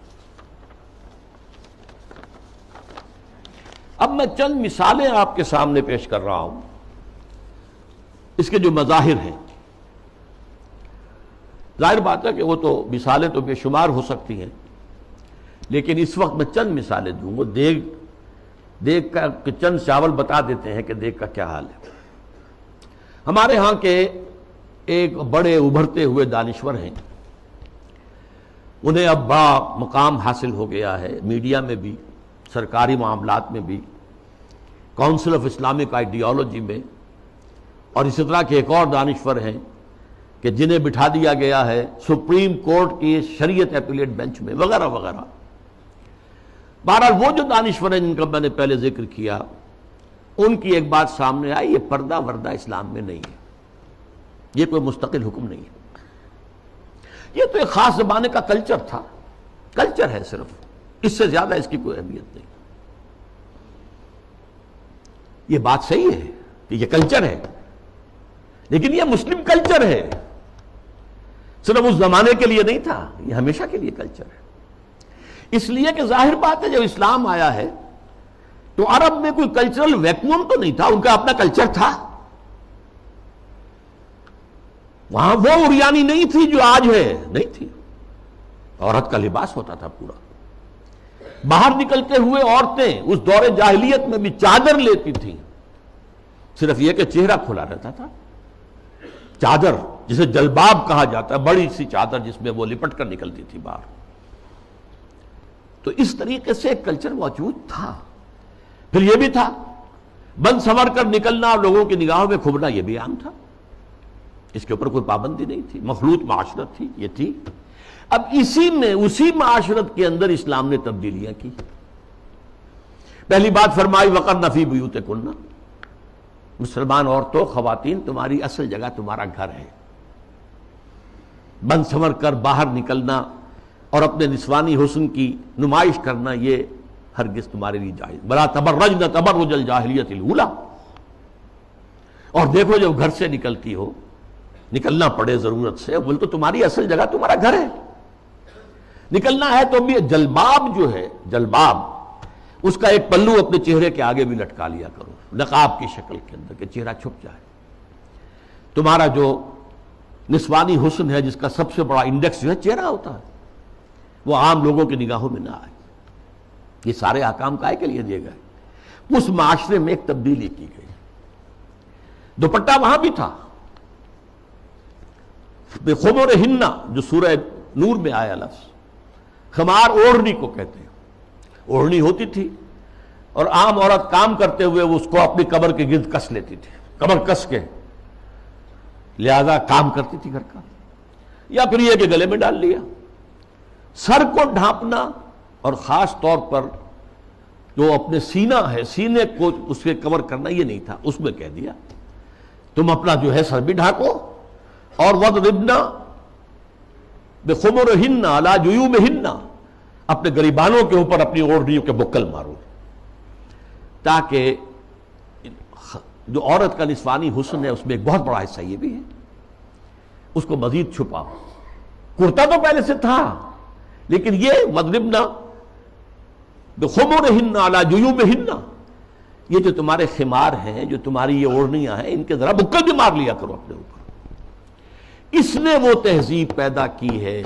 اب میں چند مثالیں آپ کے سامنے پیش کر رہا ہوں اس کے جو مظاہر ہیں۔ ظاہر بات ہے کہ وہ تو مثالیں تو بے شمار ہو سکتی ہیں، لیکن اس وقت میں چند مثالیں دوں گا۔ دیگ کا کہ چند چاول بتا دیتے ہیں کہ دیگ کا کیا حال ہے۔ ہمارے ہاں کے ایک بڑے ابھرتے ہوئے دانشور ہیں، انہیں اب بڑا مقام حاصل ہو گیا ہے، میڈیا میں بھی، سرکاری معاملات میں بھی، کونسل آف اسلامک آئیڈیالوجی میں، اور اسی طرح کے ایک اور دانشور ہیں کہ جنہیں بٹھا دیا گیا ہے سپریم کورٹ کی شریعت اپیلیٹ بینچ میں، وغیرہ وغیرہ۔ بہرحال وہ جو دانشور ہیں جن کا میں نے پہلے ذکر کیا، ان کی ایک بات سامنے آئی، یہ پردہ وردہ اسلام میں نہیں ہے، یہ کوئی مستقل حکم نہیں ہے، یہ تو ایک خاص زمانے کا کلچر تھا، کلچر ہے صرف، اس سے زیادہ اس کی کوئی اہمیت نہیں۔ یہ بات صحیح ہے کہ یہ کلچر ہے، لیکن یہ مسلم کلچر ہے، صرف اس زمانے کے لیے نہیں تھا، یہ ہمیشہ کے لیے کلچر ہے۔ اس لیے کہ ظاہر بات ہے جب اسلام آیا ہے تو عرب میں کوئی کلچرل ویکیوم تو نہیں تھا، ان کا اپنا کلچر تھا، وہاں وہ عریانی نہیں تھی جو آج ہے، نہیں تھی، عورت کا لباس ہوتا تھا پورا، باہر نکلتے ہوئے عورتیں اس دور جاہلیت میں بھی چادر لیتی تھیں، صرف یہ کہ چہرہ کھلا رہتا تھا، چادر جسے جلباب کہا جاتا ہے، بڑی سی چادر جس میں وہ لپٹ کر نکلتی تھی باہر۔ تو اس طریقے سے ایک کلچر موجود تھا۔ پھر یہ بھی تھا بند سنور کر نکلنا اور لوگوں کی نگاہوں میں کھبنا، یہ بھی عام تھا، اس کے اوپر کوئی پابندی نہیں تھی، مخلوط معاشرت تھی، یہ تھی۔ اب اسی معاشرت کے اندر اسلام نے تبدیلیاں کی۔ پہلی بات فرمائی وَقَرْنَ فِي بُيُوتِكُنَّ، مسلمان عورتوں، خواتین، تمہاری اصل جگہ تمہارا گھر ہے، بند سنور کر باہر نکلنا اور اپنے نسوانی حسن کی نمائش کرنا یہ ہرگز تمہارے لیے جائز۔ وَلَا تَبَرَّجْنَ تَبَرُّجَ الْجَاهِلِيَّةِ الْأُولَىٰ، اور دیکھو جب گھر سے نکلتی ہو، نکلنا پڑے ضرورت سے، بول تو تمہاری اصل جگہ تمہارا گھر ہے، نکلنا ہے تو بھی جلباب جو ہے، جلباب، اس کا ایک پلو اپنے چہرے کے آگے بھی لٹکا لیا کرو، نقاب کی شکل کے اندر، کہ چہرہ چھپ جائے۔ تمہارا جو نسوانی حسن ہے جس کا سب سے بڑا انڈیکس جو ہے چہرہ ہوتا ہے، وہ عام لوگوں کی نگاہوں میں نہ آئے۔ یہ سارے احکام کائے کے لیے دیے گئے۔ اس معاشرے میں ایک تبدیلی کی گئی۔ دوپٹہ وہاں بھی تھا، خمرہن جو سورہ نور میں آیا لفظ، خمار اوڑھنی کو کہتے ہیں، اوڑھنی ہوتی تھی اور عام عورت کام کرتے ہوئے اس کو اپنی کمر کے گرد کس لیتی تھی، کمر کس کے، لہذا کام کرتی تھی گھر کا، یا پھر یہ کہ گلے میں ڈال لیا۔ سر کو ڈھانپنا اور خاص طور پر جو اپنے سینہ ہے، سینے کو اس کے کور کرنا، یہ نہیں تھا، اس میں کہہ دیا تم اپنا جو ہے سر بھی ڈھانکو، اور وَضْرِبْنَ بِخُمُرِهِنَّ عَلَى جُيُوبِهِنَّ، اپنے گریبانوں کے اوپر اپنی اوڑھنیوں کے بکل مارو، تاکہ جو عورت کا نسوانی حسن ہے اس میں ایک بہت بڑا حصہ یہ بھی ہے، اس کو مزید چھپاؤ۔ کرتا تو پہلے سے تھا، لیکن یہ وَضْرِبْنَ بِخُمُرِهِنَّ عَلَى جُيُوبِهِنَّ، یہ جو تمہارے خمار ہیں، جو تمہاری یہ اوڑھنیاں ہیں، ان کے ذرا بکل بھی مار لیا کرو اپنے اوپر۔ اس نے وہ تہذیب پیدا کی ہے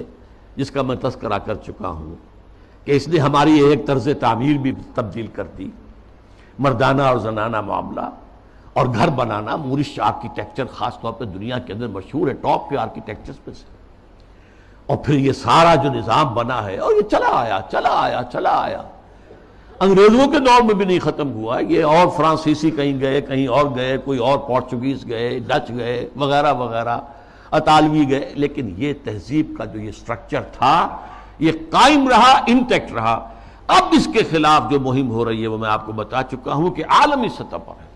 جس کا میں تذکرہ کر چکا ہوں کہ اس نے ہماری ایک طرز تعمیر بھی تبدیل کر دی، مردانہ اور زنانہ معاملہ، اور گھر بنانا، مورش آرکیٹیکچر خاص طور پہ دنیا کے اندر مشہور ہے، ٹاپ کے آرکیٹیکچرز میں سے، اور پھر یہ سارا جو نظام بنا ہے، اور یہ چلا آیا، انگریزوں کے دور میں بھی نہیں ختم ہوا یہ، اور فرانسیسی کہیں گئے، کہیں اور گئے، کوئی اور پورچوگیز گئے، ڈچ گئے، وغیرہ وغیرہ، اطالوی گئے، لیکن یہ تہذیب کا جو یہ سٹرکچر تھا یہ قائم رہا، انٹیکٹ رہا۔ اب اس کے خلاف جو مہم ہو رہی ہے وہ میں آپ کو بتا چکا ہوں کہ عالمی سطح پر ہے۔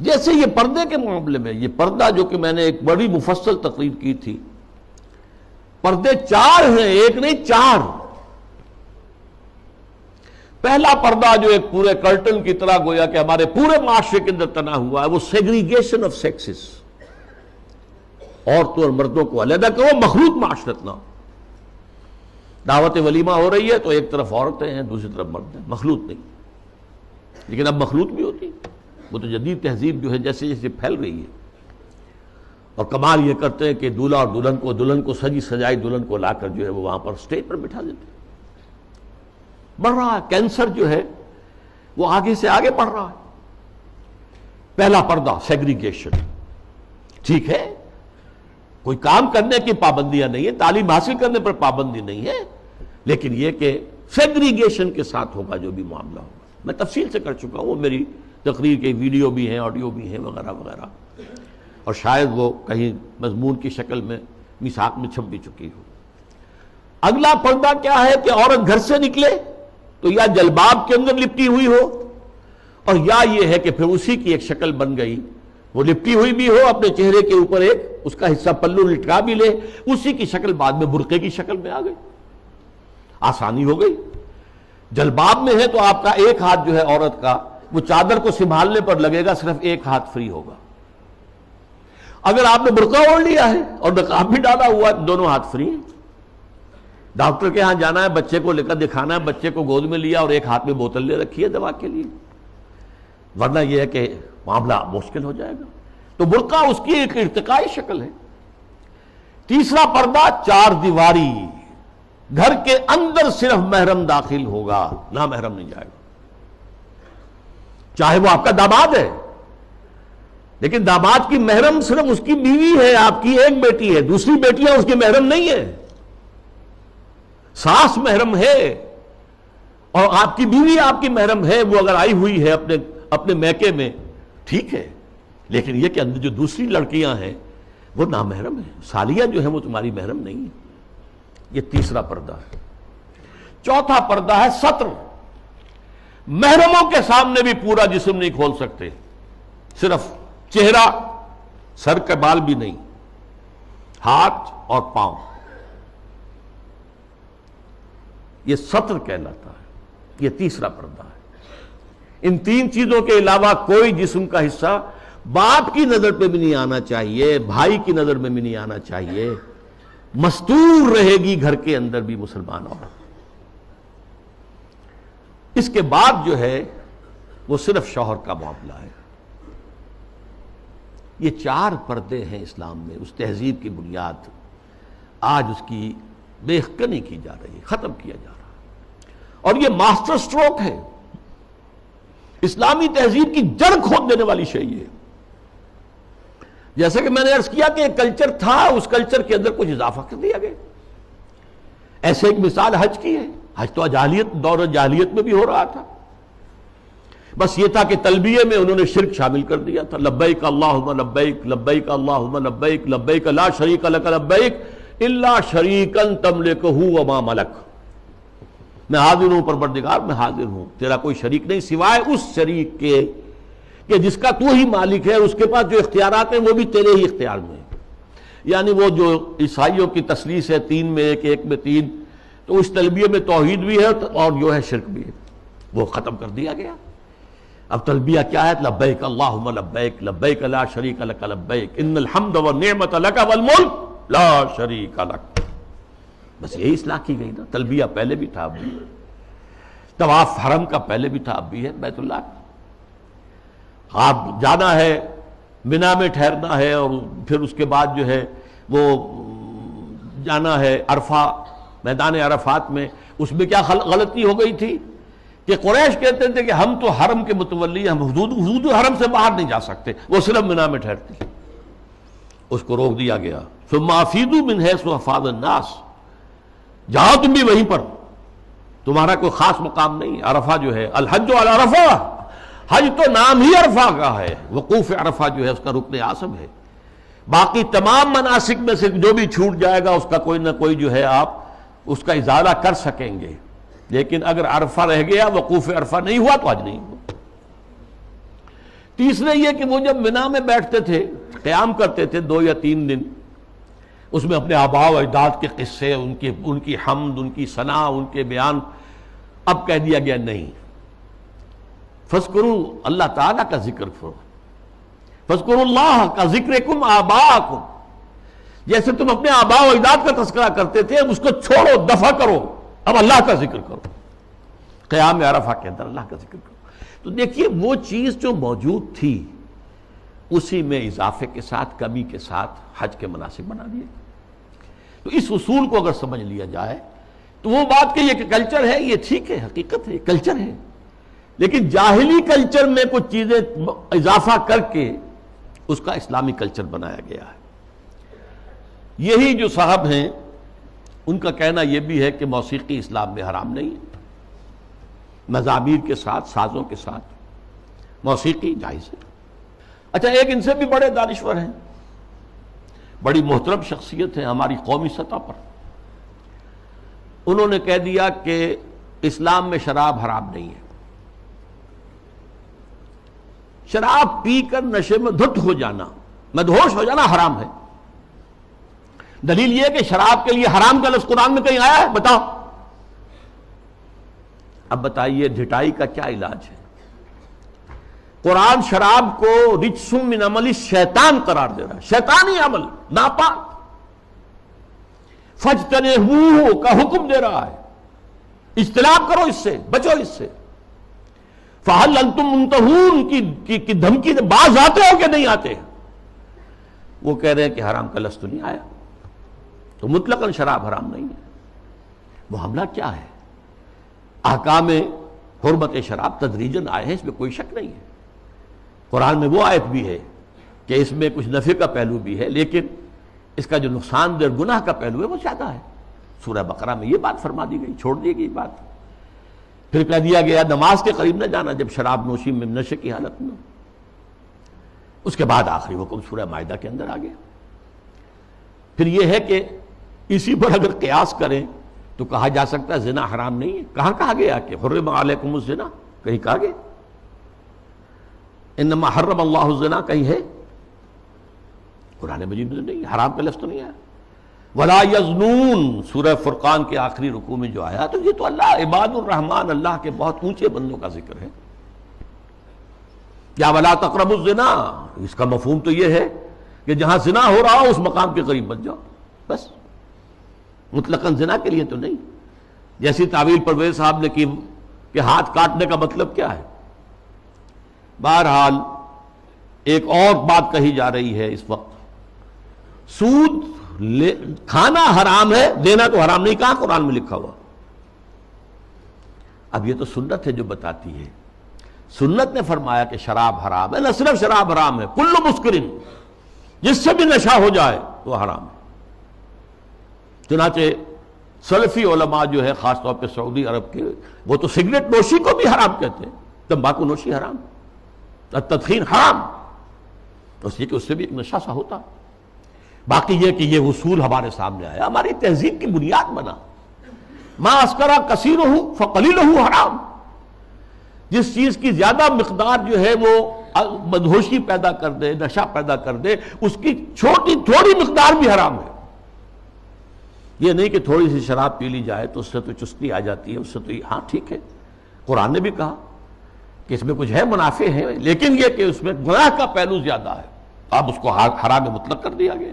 جیسے یہ پردے کے معاملے میں، یہ پردہ جو کہ میں نے ایک بڑی مفصل تقریر کی تھی، پردے 4 ہیں، ایک نہیں 4۔ پہلا پردہ جو ایک پورے کرٹن کی طرح گویا کہ ہمارے پورے معاشرے کے اندر تنا ہوا ہے، وہ سیگریگیشن آف سیکسز، عورتوں اور مردوں کو علیحدہ کرو، مخلوط معاشرت نہ ہو۔ دعوت ولیمہ ہو رہی ہے تو ایک طرف عورتیں ہیں، دوسری طرف مرد ہیں، مخلوط نہیں۔ لیکن اب مخلوط بھی ہوتی، وہ تو جدید تہذیب جو ہے جیسے جیسے پھیل رہی ہے، اور کمال یہ کرتے ہیں کہ دولہا اور دلہن کو سجی سجائی دلہن کو لا کر جو ہے وہ وہاں پر اسٹیج پر بٹھا دیتے ہیں۔ بڑھ رہا ہے کینسر جو ہے وہ آگے سے آگے بڑھ رہا ہے۔ پہلا پردہ سیگریگیشن، ٹھیک ہے، کوئی کام کرنے کی پابندیاں نہیں ہے، تعلیم حاصل کرنے پر پابندی نہیں ہے، لیکن یہ کہ سیگریگیشن کے ساتھ ہوگا جو بھی معاملہ ہوگا۔ میں تفصیل سے کر چکا ہوں، وہ میری تقریر کے ویڈیو بھی ہیں، آڈیو بھی ہیں، وغیرہ وغیرہ، اور شاید وہ کہیں مضمون کی شکل میں میثاق میں چھپ بھی چکی ہو۔ اگلا پردہ کیا ہے کہ عورت گھر سے نکلے تو یا جلباب کے اندر لپٹی ہوئی ہو، اور یا یہ ہے کہ پھر اسی کی ایک شکل بن گئی، وہ لپٹی ہوئی بھی ہو، اپنے چہرے کے اوپر ایک اس کا حصہ پلو لٹکا بھی لے، اسی کی شکل بعد میں برقعے کی شکل میں آ گئی، آسانی ہو گئی۔ جلباب میں ہے تو آپ کا ایک ہاتھ جو ہے عورت کا وہ چادر کو سنبھالنے پر لگے گا، صرف ایک ہاتھ فری ہوگا۔ اگر آپ نے برقع اوڑھ لیا ہے اور نقاب بھی ڈالا ہوا ہے، دونوں ہاتھ فری ہیں۔ ڈاکٹر کے ہاں جانا ہے، بچے کو لے کر دکھانا ہے، بچے کو گود میں لیا اور ایک ہاتھ میں بوتل لے رکھی ہے دوا کے لیے، ورنہ یہ ہے کہ معاملہ مشکل ہو جائے گا۔ تو برقع اس کی ایک ارتقائی شکل ہے۔ تیسرا پردہ 4 دیواری، گھر کے اندر صرف محرم داخل ہوگا، نہ محرم نہیں جائے گا، چاہے وہ آپ کا داماد ہے، لیکن داماد کی محرم صرف اس کی بیوی ہے، آپ کی ایک بیٹی ہے، دوسری بیٹیاں اس کی محرم نہیں ہے۔ ساس محرم ہے اور آپ کی بیوی آپ کی محرم ہے، وہ اگر آئی ہوئی ہے اپنے میکے میں ٹھیک ہے، لیکن یہ کہ اندر جو دوسری لڑکیاں ہیں وہ نامحرم ہیں، سالیاں جو ہیں وہ تمہاری محرم نہیں ہیں۔ یہ تیسرا پردہ ہے۔ چوتھا پردہ ہے ستر، محرموں کے سامنے بھی پورا جسم نہیں کھول سکتے، صرف چہرہ، سر کے بال بھی نہیں، ہاتھ اور پاؤں، یہ ستر کہلاتا ہے۔ یہ تیسرا پردہ ہے۔ ان 3 چیزوں کے علاوہ کوئی جسم کا حصہ باپ کی نظر پہ بھی نہیں آنا چاہیے، بھائی کی نظر میں بھی نہیں آنا چاہیے، مستور رہے گی گھر کے اندر بھی مسلمان عورت۔ اس کے بعد جو ہے وہ صرف شوہر کا معاملہ ہے۔ یہ 4 پردے ہیں اسلام میں، اس تہذیب کی بنیاد آج اس کی بے خکنی کی جا رہی ہے، ختم کیا جا رہا ہے، اور یہ ماسٹر سٹروک ہے، اسلامی تہذیب کی جڑ کھود دینے والی شے ہے۔ جیسے کہ میں نے عرض کیا کہ ایک کلچر تھا، اس کلچر کے اندر کچھ اضافہ کر دیا گیا۔ ایسے ایک مثال حج کی ہے، حج تو جاہلیت، دور جاہلیت میں بھی ہو رہا تھا، بس یہ تھا کہ تلبیے میں انہوں نے شرک شامل کر دیا تھا، لبیک اللہم لبیک لبیک اللہم لبیک لبیک لا شریک لک لبیک الا شریکا تملکہ وما ملک، میں حاضر ہوں پروردگار، میں حاضر ہوں، تیرا کوئی شریک نہیں سوائے اس شریک کے کہ جس کا تو ہی مالک ہے، اس کے پاس جو اختیارات ہیں وہ بھی تیرے ہی اختیار میں ہیں۔ یعنی وہ جو عیسائیوں کی تثلیث ہے 3 میں 1 1 میں 3، تو اس تلبیہ میں توحید بھی ہے اور جو ہے شرک بھی ہے، وہ ختم کر دیا گیا۔ اب تلبیہ کیا ہے؟ لبیک اللہم لبیک لبیک لا شریک لک لبیک ان الحمد والنعمت لک والملک لا شریک لک، بس یہی اصلاح کی گئی نا۔ تلبیہ پہلے بھی تھا، اب بھی طواف حرم کا پہلے بھی تھا، اب بھی ہے بیت اللہ کا۔ آپ جانا ہے منا میں ٹھہرنا ہے، اور پھر اس کے بعد جو ہے وہ جانا ہے عرفہ، میدان عرفات میں۔ اس میں کیا غلطی ہو گئی تھی کہ قریش کہتے تھے کہ ہم تو حرم کے متولی، ہم حدود حرم سے باہر نہیں جا سکتے، وہ صرف منا میں ٹھہرتے، اس کو روک دیا گیا۔ ثم افیضوا من حیث افاض الناس، جاؤ تم بھی وہیں پر، تمہارا کوئی خاص مقام نہیں۔ عرفہ جو ہے الحج علی عرفہ، حج تو نام ہی عرفہ کا ہے، وقوف عرفہ جو ہے اس کا رکن اعظم ہے۔ باقی تمام مناسک میں سے جو بھی چھوٹ جائے گا اس کا کوئی نہ کوئی جو ہے آپ اس کا ازالہ کر سکیں گے، لیکن اگر عرفہ رہ گیا، وقوف عرفہ نہیں ہوا تو حج نہیں ہوا۔ تیسرے یہ کہ وہ جب منا میں بیٹھتے تھے، قیام کرتے تھے 2 یا 3 دن، اس میں اپنے آباء و اجداد کے قصے، ان کی حمد، ان کی ثنا، ان کے بیان، اب کہہ دیا گیا نہیں، فاذکروا اللہ تعالیٰ کا ذکر کرو، فاذکروا اللہ کا ذکرکم آباءکم، جیسے تم اپنے آباء و اجداد کا تذکرہ کرتے تھے، اب اس کو چھوڑو، دفع کرو، اب اللہ کا ذکر کرو، قیام عرفہ کے اندر اللہ کا ذکر کرو۔ تو دیکھیے وہ چیز جو موجود تھی اسی میں اضافے کے ساتھ، کمی کے ساتھ حج کے مناسک بنا دیے۔ تو اس اصول کو اگر سمجھ لیا جائے تو وہ بات کہ یہ کلچر ہے، یہ ٹھیک ہے، حقیقت ہے، کلچر ہے، لیکن جاہلی کلچر میں کچھ چیزیں اضافہ کر کے اس کا اسلامی کلچر بنایا گیا ہے۔ یہی جو صاحب ہیں ان کا کہنا یہ بھی ہے کہ موسیقی اسلام میں حرام نہیں ہے، مزامیر کے ساتھ، سازوں کے ساتھ موسیقی جائز ہے۔ اچھا، ایک ان سے بھی بڑے دانشور ہیں، بڑی محترم شخصیت ہے ہماری قومی سطح پر، انہوں نے کہہ دیا کہ اسلام میں شراب حرام نہیں ہے، شراب پی کر نشے میں دھت ہو جانا، مدہوش ہو جانا حرام ہے۔ دلیل یہ کہ شراب کے لیے حرام کا لفظ قرآن میں کہیں آیا ہے؟ بتاؤ۔ اب بتائیے ڈھٹائی کا کیا علاج ہے؟ قرآن شراب کو رجس من عمل شیطان قرار دے رہا ہے، شیطانی عمل، ناپاک، فاجتنبوہ کا حکم دے رہا ہے، اجتناب کرو اس سے، بچو اس سے۔ فَهَلْ أَنْتُمْ مُنْتَهُونَ کی دھمکی سے باز آتے ہو کہ نہیں آتے؟ وہ کہہ رہے ہیں کہ حرام کا لفظ تو نہیں آیا، تو مطلقاً شراب حرام نہیں ہے۔ معاملہ کیا ہے؟ احکام حرمت شراب تدریجاً آئے ہیں، اس میں کوئی شک نہیں ہے۔ قرآن میں وہ آیت بھی ہے کہ اس میں کچھ نفع کا پہلو بھی ہے، لیکن اس کا جو نقصان دہ گناہ کا پہلو ہے وہ زیادہ ہے۔ سورہ بقرہ میں یہ بات فرما دی گئی، چھوڑ دی گئی بات۔ پھر کہہ دیا گیا نماز کے قریب نہ جانا جب شراب نوشی میں نشے کی حالت میں۔ اس کے بعد آخری حکم سورہ مائدہ کے اندر آ گیا۔ پھر یہ ہے کہ اسی پر اگر قیاس کریں تو کہا جا سکتا ہے زنا حرام نہیں ہے۔ کہاں کہا گیا کہ حرم علیکم الزنا؟ کہیں کہا گیا؟ انما حرم اللہ الزنا کہیں ہے؟ قرآن مجید میں نہیں، حرام کا لفظ تو نہیں آیا۔ ولا یزنون سورہ فرقان کے آخری رکوع میں جو آیا، تو یہ تو اللہ عباد الرحمن، اللہ کے بہت اونچے بندوں کا ذکر ہے۔ یا ولا تقربوا الزنا، اس کا مفہوم تو یہ ہے کہ جہاں زنا ہو رہا ہو اس مقام کے قریب مت جاؤ، بس، مطلقاً زنا کے لیے تو نہیں۔ جیسی تعویل پرویز صاحب نے کی کہ ہاتھ کاٹنے کا مطلب کیا ہے۔ بہرحال ایک اور بات کہی جا رہی ہے اس وقت، سود کھانا حرام ہے، دینا تو حرام نہیں، کہاں قرآن میں لکھا ہوا؟ اب یہ تو سنت ہے جو بتاتی ہے، سنت نے فرمایا کہ شراب حرام ہے، نہ صرف شراب حرام ہے، کل مسکرن، جس سے بھی نشہ ہو جائے وہ حرام ہے۔ چنانچہ سلفی علماء جو ہے خاص طور پہ سعودی عرب کے، وہ تو سگریٹ نوشی کو بھی حرام کہتے ہیں، تمباکو نوشی حرام، تدخین حرام، اس لیے کہ اس سے بھی ایک نشہ سا ہوتا۔ باقی یہ کہ یہ اصول ہمارے سامنے آیا، ہماری تہذیب کی بنیاد بنا۔ ما اسکرا کثیرہ فقلیلہ حرام، جس چیز کی زیادہ مقدار جو ہے وہ مدہوشی پیدا کر دے، نشہ پیدا کر دے، اس کی تھوڑی مقدار بھی حرام ہے۔ یہ نہیں کہ تھوڑی سی شراب پی لی جائے تو اس سے تو چستی آ جاتی ہے، اس سے تو ہاں ٹھیک ہے، قرآن نے بھی کہا کہ اس میں کچھ ہے منافع ہے، لیکن یہ کہ اس میں گناہ کا پہلو زیادہ ہے، اب اس کو حرام مطلق کر دیا گیا۔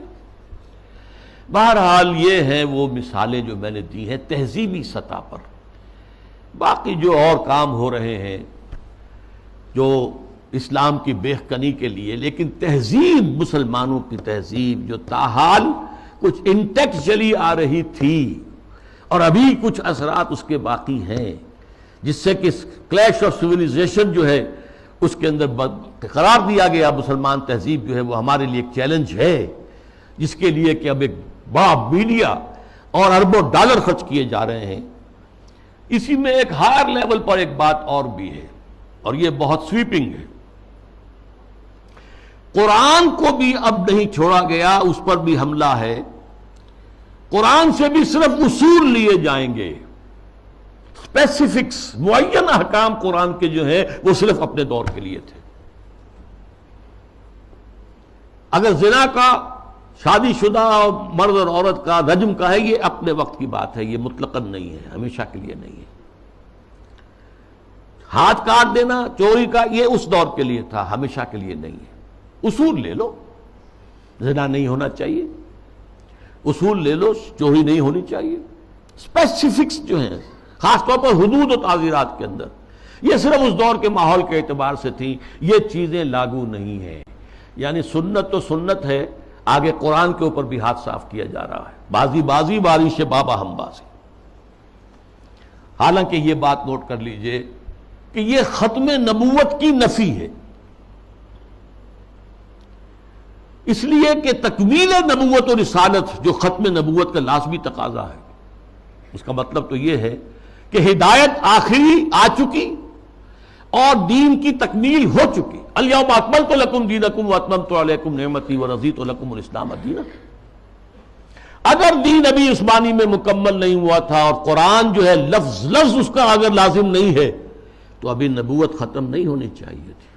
بہرحال یہ ہیں وہ مثالیں جو میں نے دی ہیں تہذیبی سطح پر۔ باقی جو اور کام ہو رہے ہیں جو اسلام کی بہکنی کے لیے، لیکن تہذیب، مسلمانوں کی تہذیب جو تاحال کچھ انٹیکٹ چلی آ رہی تھی اور ابھی کچھ اثرات اس کے باقی ہیں، جس سے کہ کلیش آف سویلائزیشن جو ہے اس کے اندر قرار دیا گیا۔ مسلمان تہذیب جو ہے وہ ہمارے لیے ایک چیلنج ہے، جس کے لیے کہ اب ایک بڑا میڈیا اور اربوں ڈالر خرچ کیے جا رہے ہیں۔ اسی میں ایک ہائر لیول پر ایک بات اور بھی ہے، اور یہ بہت سویپنگ ہے۔ قرآن کو بھی اب نہیں چھوڑا گیا، اس پر بھی حملہ ہے۔ قرآن سے بھی صرف اصول لیے جائیں گے، اسپیسیفکس، معین احکام قرآن کے جو ہیں وہ صرف اپنے دور کے لیے تھے۔ اگر زنا کا، شادی شدہ مرد اور عورت کا، رجم کا ہے، یہ اپنے وقت کی بات ہے، یہ مطلقاً نہیں ہے، ہمیشہ کے لیے نہیں ہے۔ ہاتھ کاٹ دینا چوری کا، یہ اس دور کے لیے تھا، ہمیشہ کے لیے نہیں ہے۔ اصول لے لو، زنا نہیں ہونا چاہیے، اصول لے لو، چوری نہیں ہونی چاہیے۔ اسپیسیفکس جو ہیں خاص طور پر حدود و تعزیرات کے اندر، یہ صرف اس دور کے ماحول کے اعتبار سے تھی، یہ چیزیں لاگو نہیں ہیں۔ یعنی سنت تو سنت ہے، آگے قرآن کے اوپر بھی ہاتھ صاف کیا جا رہا ہے، بازی بازی بارش بابا ہم بازی۔ حالانکہ یہ بات نوٹ کر لیجئے کہ یہ ختم نبوت کی نفی ہے، اس لیے کہ تکمیل نبوت و رسالت جو ختم نبوت کا لازمی تقاضا ہے، اس کا مطلب تو یہ ہے کہ ہدایت آخری آ چکی اور دین کی تکمیل ہو چکی۔ الیوم اکملت لکم دینکم واتممت علیکم نعمتی ورضیت لکم الاسلام دینا۔ اگر دین ابھی عثمانی میں مکمل نہیں ہوا تھا اور قرآن جو ہے لفظ لفظ اس کا اگر لازم نہیں ہے تو ابھی نبوت ختم نہیں ہونی چاہیے تھی،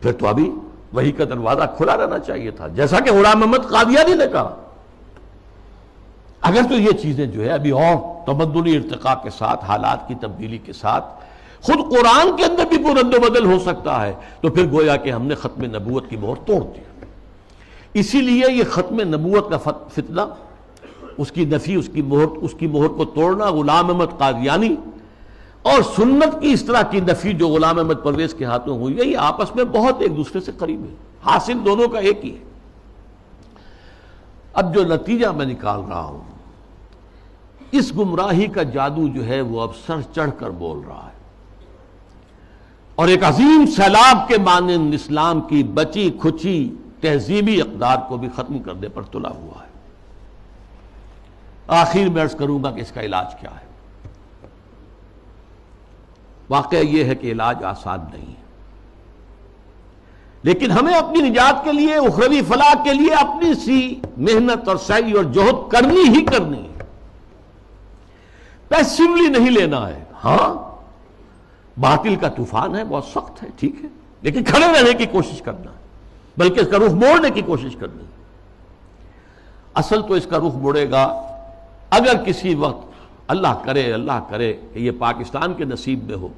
پھر تو ابھی وحی کا دروازہ کھلا رہنا چاہیے تھا، جیسا کہ غلام محمد قادیانی نے کہا۔ اگر تو یہ چیزیں جو ہے ابھی اور تمدنی ارتقاء کے ساتھ، حالات کی تبدیلی کے ساتھ خود قرآن کے اندر بھی کوئی رد و بدل ہو سکتا ہے، تو پھر گویا کہ ہم نے ختم نبوت کی مہر توڑ دی۔ اسی لیے یہ ختم نبوت کا فتنہ، اس کی نفی، اس کی مہر کو توڑنا غلام احمد قادیانی اور سنت کی اس طرح کی نفی جو غلام احمد پرویز کے ہاتھوں ہوئی ہے، یہ آپس میں بہت ایک دوسرے سے قریب ہے، حاصل دونوں کا ایک ہی ہے۔ اب جو نتیجہ میں نکال رہا ہوں، اس گمراہی کا جادو جو ہے وہ اب سر چڑھ کر بول رہا ہے، اور ایک عظیم سیلاب کے مانند اسلام کی بچی کھچی تہذیبی اقدار کو بھی ختم کرنے پر تلا ہوا ہے۔ آخر میں عرض کروں گا کہ اس کا علاج کیا ہے۔ واقعہ یہ ہے کہ علاج آسان نہیں ہے، لیکن ہمیں اپنی نجات کے لیے، اخروی فلاح کے لیے اپنی سی محنت اور سعی اور جہد کرنی ہی کرنی ہے، پیسیولی نہیں لینا ہے۔ ہاں باطل کا طوفان ہے، بہت سخت ہے، ٹھیک ہے، لیکن کھڑے رہنے کی کوشش کرنا ہے، بلکہ اس کا رخ موڑنے کی کوشش کرنی ہے۔ اصل تو اس کا رخ مڑے گا اگر کسی وقت اللہ کرے کہ یہ پاکستان کے نصیب میں ہو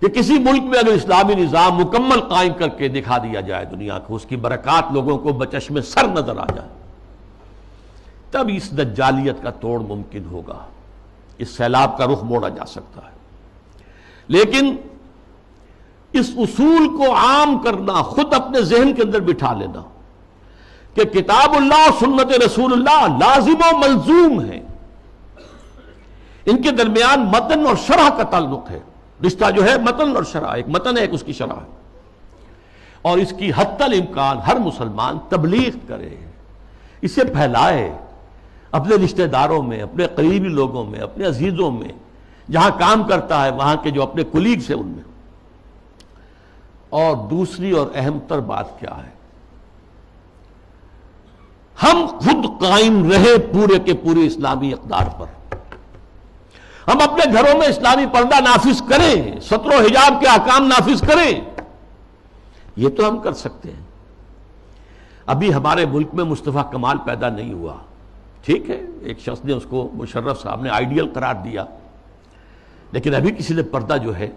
کہ کسی ملک میں اگر اسلامی نظام مکمل قائم کر کے دکھا دیا جائے دنیا کو، اس کی برکات لوگوں کو بچشم سر نظر آ جائے، تب اس دجالیت کا توڑ ممکن ہوگا، اس سیلاب کا رخ موڑا جا سکتا ہے۔ لیکن اس اصول کو عام کرنا، خود اپنے ذہن کے اندر بٹھا لینا کہ کتاب اللہ اور سنت رسول اللہ لازم و ملزوم ہے، ان کے درمیان متن اور شرح کا تعلق ہے۔ رشتہ جو ہے متن اور شرح، ایک متن ہے ایک اس کی شرح ہے، اور اس کی حتی الامکان ہر مسلمان تبلیغ کرے، اسے پھیلائے اپنے رشتہ داروں میں، اپنے قریبی لوگوں میں، اپنے عزیزوں میں، جہاں کام کرتا ہے وہاں کے جو اپنے کولیگز ہیں ان میں. اور دوسری اور اہم تر بات کیا ہے، ہم خود قائم رہے پورے کے پورے اسلامی اقدار پر. ہم اپنے گھروں میں اسلامی پردہ نافذ کریں، ستر و حجاب کے احکام نافذ کریں. یہ تو ہم کر سکتے ہیں. ابھی ہمارے ملک میں مصطفیٰ کمال پیدا نہیں ہوا، ٹھیک ہے، ایک شخص نے اس کو، مشرف صاحب نے آئیڈیل قرار دیا، لیکن ابھی کسی نے پردہ جو ہے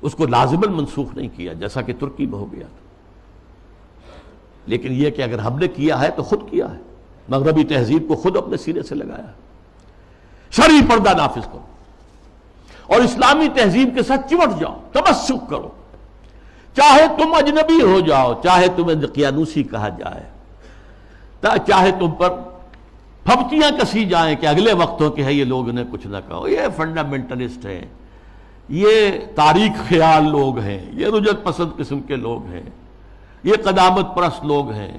اس کو لازماً منسوخ نہیں کیا، جیسا کہ ترکی میں ہو گیا تھا. لیکن یہ کہ اگر ہم نے کیا ہے تو خود کیا ہے، مغربی تہذیب کو خود اپنے سینے سے لگایا. شرعی پردہ نافذ کرو اور اسلامی تہذیب کے ساتھ چمٹ جاؤ، تمسک کرو. چاہے تم اجنبی ہو جاؤ، چاہے تمہیں دقیانوسی کہا جائے، چاہے تم پر پھبتیاں کسی جائیں کہ اگلے وقتوں کے ہیں یہ لوگ، انہیں کچھ نہ کہو، یہ فنڈامنٹلسٹ ہیں، یہ تاریخ خیال لوگ ہیں، یہ رجعت پسند قسم کے لوگ ہیں، یہ قدامت پرست لوگ ہیں،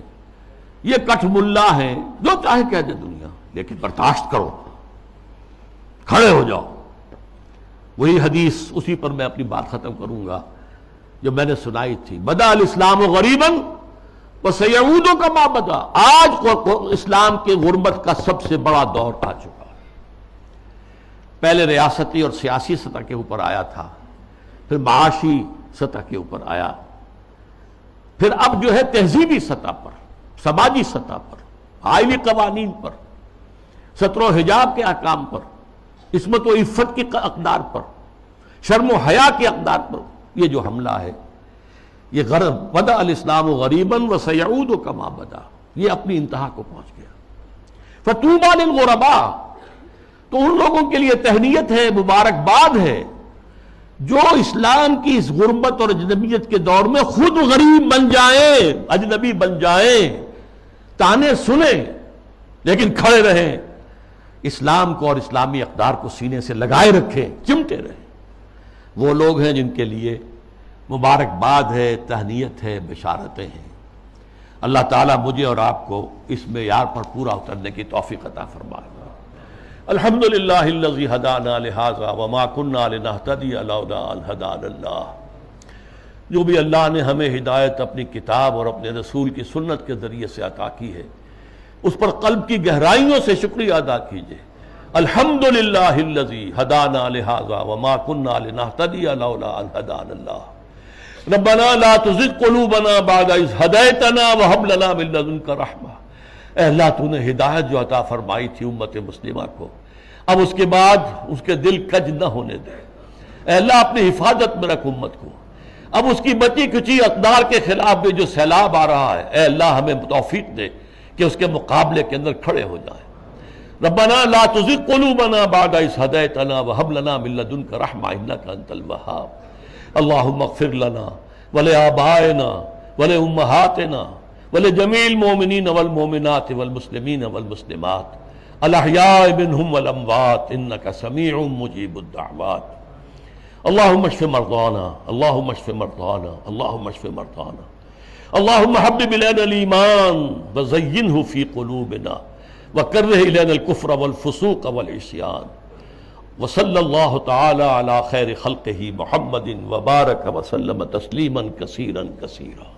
یہ کٹھ ملا ہیں، جو چاہے کہہ دے دنیا، لیکن برداشت کرو، کھڑے ہو جاؤ. وہی حدیث، اسی پر میں اپنی بات ختم کروں گا جو میں نے سنائی تھی، بدا الاسلام غریباً وسیعود کما بدا. آج اسلام کے غربت کا سب سے بڑا دور آ چکا ہے. پہلے ریاستی اور سیاسی سطح کے اوپر آیا تھا، پھر معاشی سطح کے اوپر آیا، پھر اب جو ہے تہذیبی سطح پر، سماجی سطح پر، آئینی قوانین پر، ستر و حجاب کے احکام پر، عصمت و عفت کی اقدار پر، شرم و حیا کی اقدار پر یہ جو حملہ ہے، یہ بدا الاسلام غریباً وسیعود کما بدا، یہ اپنی انتہا کو پہنچ گیا. فطوبی للغرباء، تو ان لوگوں کے لیے تہنیت ہے، مبارکباد ہے جو اسلام کی اس غربت اور اجنبیت کے دور میں خود غریب بن جائیں، اجنبی بن جائیں، تانے سنیں لیکن کھڑے رہیں، اسلام کو اور اسلامی اقدار کو سینے سے لگائے رکھیں، چمٹے رہیں. وہ لوگ ہیں جن کے لیے مبارکباد ہے، تہنیت ہے، بشارتیں ہیں. اللہ تعالیٰ مجھے اور آپ کو اس معیار پر پورا اترنے کی توفیق عطا فرمائے. الحمدللہ الذی ہدانا لہذا وما کنا لنہتدی لولا ان ہدانا اللہ. جو بھی اللہ نے ہمیں ہدایت اپنی کتاب اور اپنے رسول کی سنت کے ذریعے سے عطا کی ہے، اس پر قلب کی گہرائیوں سے شکریہ ادا کیجئے. الحمدللہ الذی ہدانا لہذا وما کنا لنہتدی لولا ان ہدانا اللہ. ربنا لا تزغ قلوبنا بعد اذ ہدیتنا وہب لنا من لدنک رحمہ. اے اللہ تو نے ہدایت جو عطا فرمائی تھی امت مسلمہ کو، اب اس کے بعد اس کے دل کج نہ ہونے دے. اے اللہ اپنی حفاظت میں رکھ امت کو. اب اس کی بچی کچی اقدار کے خلاف بھی جو سیلاب آ رہا ہے، اے اللہ ہمیں توفیق دے کہ اس کے مقابلے کے اندر کھڑے ہو جائیں. ربنا لا تزغ قلوبنا بعد اذ ہدیتنا وہب لنا من لدنک رحمہ انک انت الوہاب. اللہم اغفر لنا ولآبائنا ولأمہاتنا ولجمیع المؤمنین والمؤمنات والمسلمین والمسلمات الاحیاء منہم والاموات انک سمیع مجیب الدعوات. اللہم اشف مرضانا، اللہم اشف مرضانا، اللہم اشف مرضانا. اللہم حبب الینا الایمان وزینہ فی قلوبنا وکرہ الینا الکفر والفسوق والعصیان. وصلی اللہ تعالی علی خیر خلقہ محمد وبارک وسلم تسلیما کثیرا کثیرا.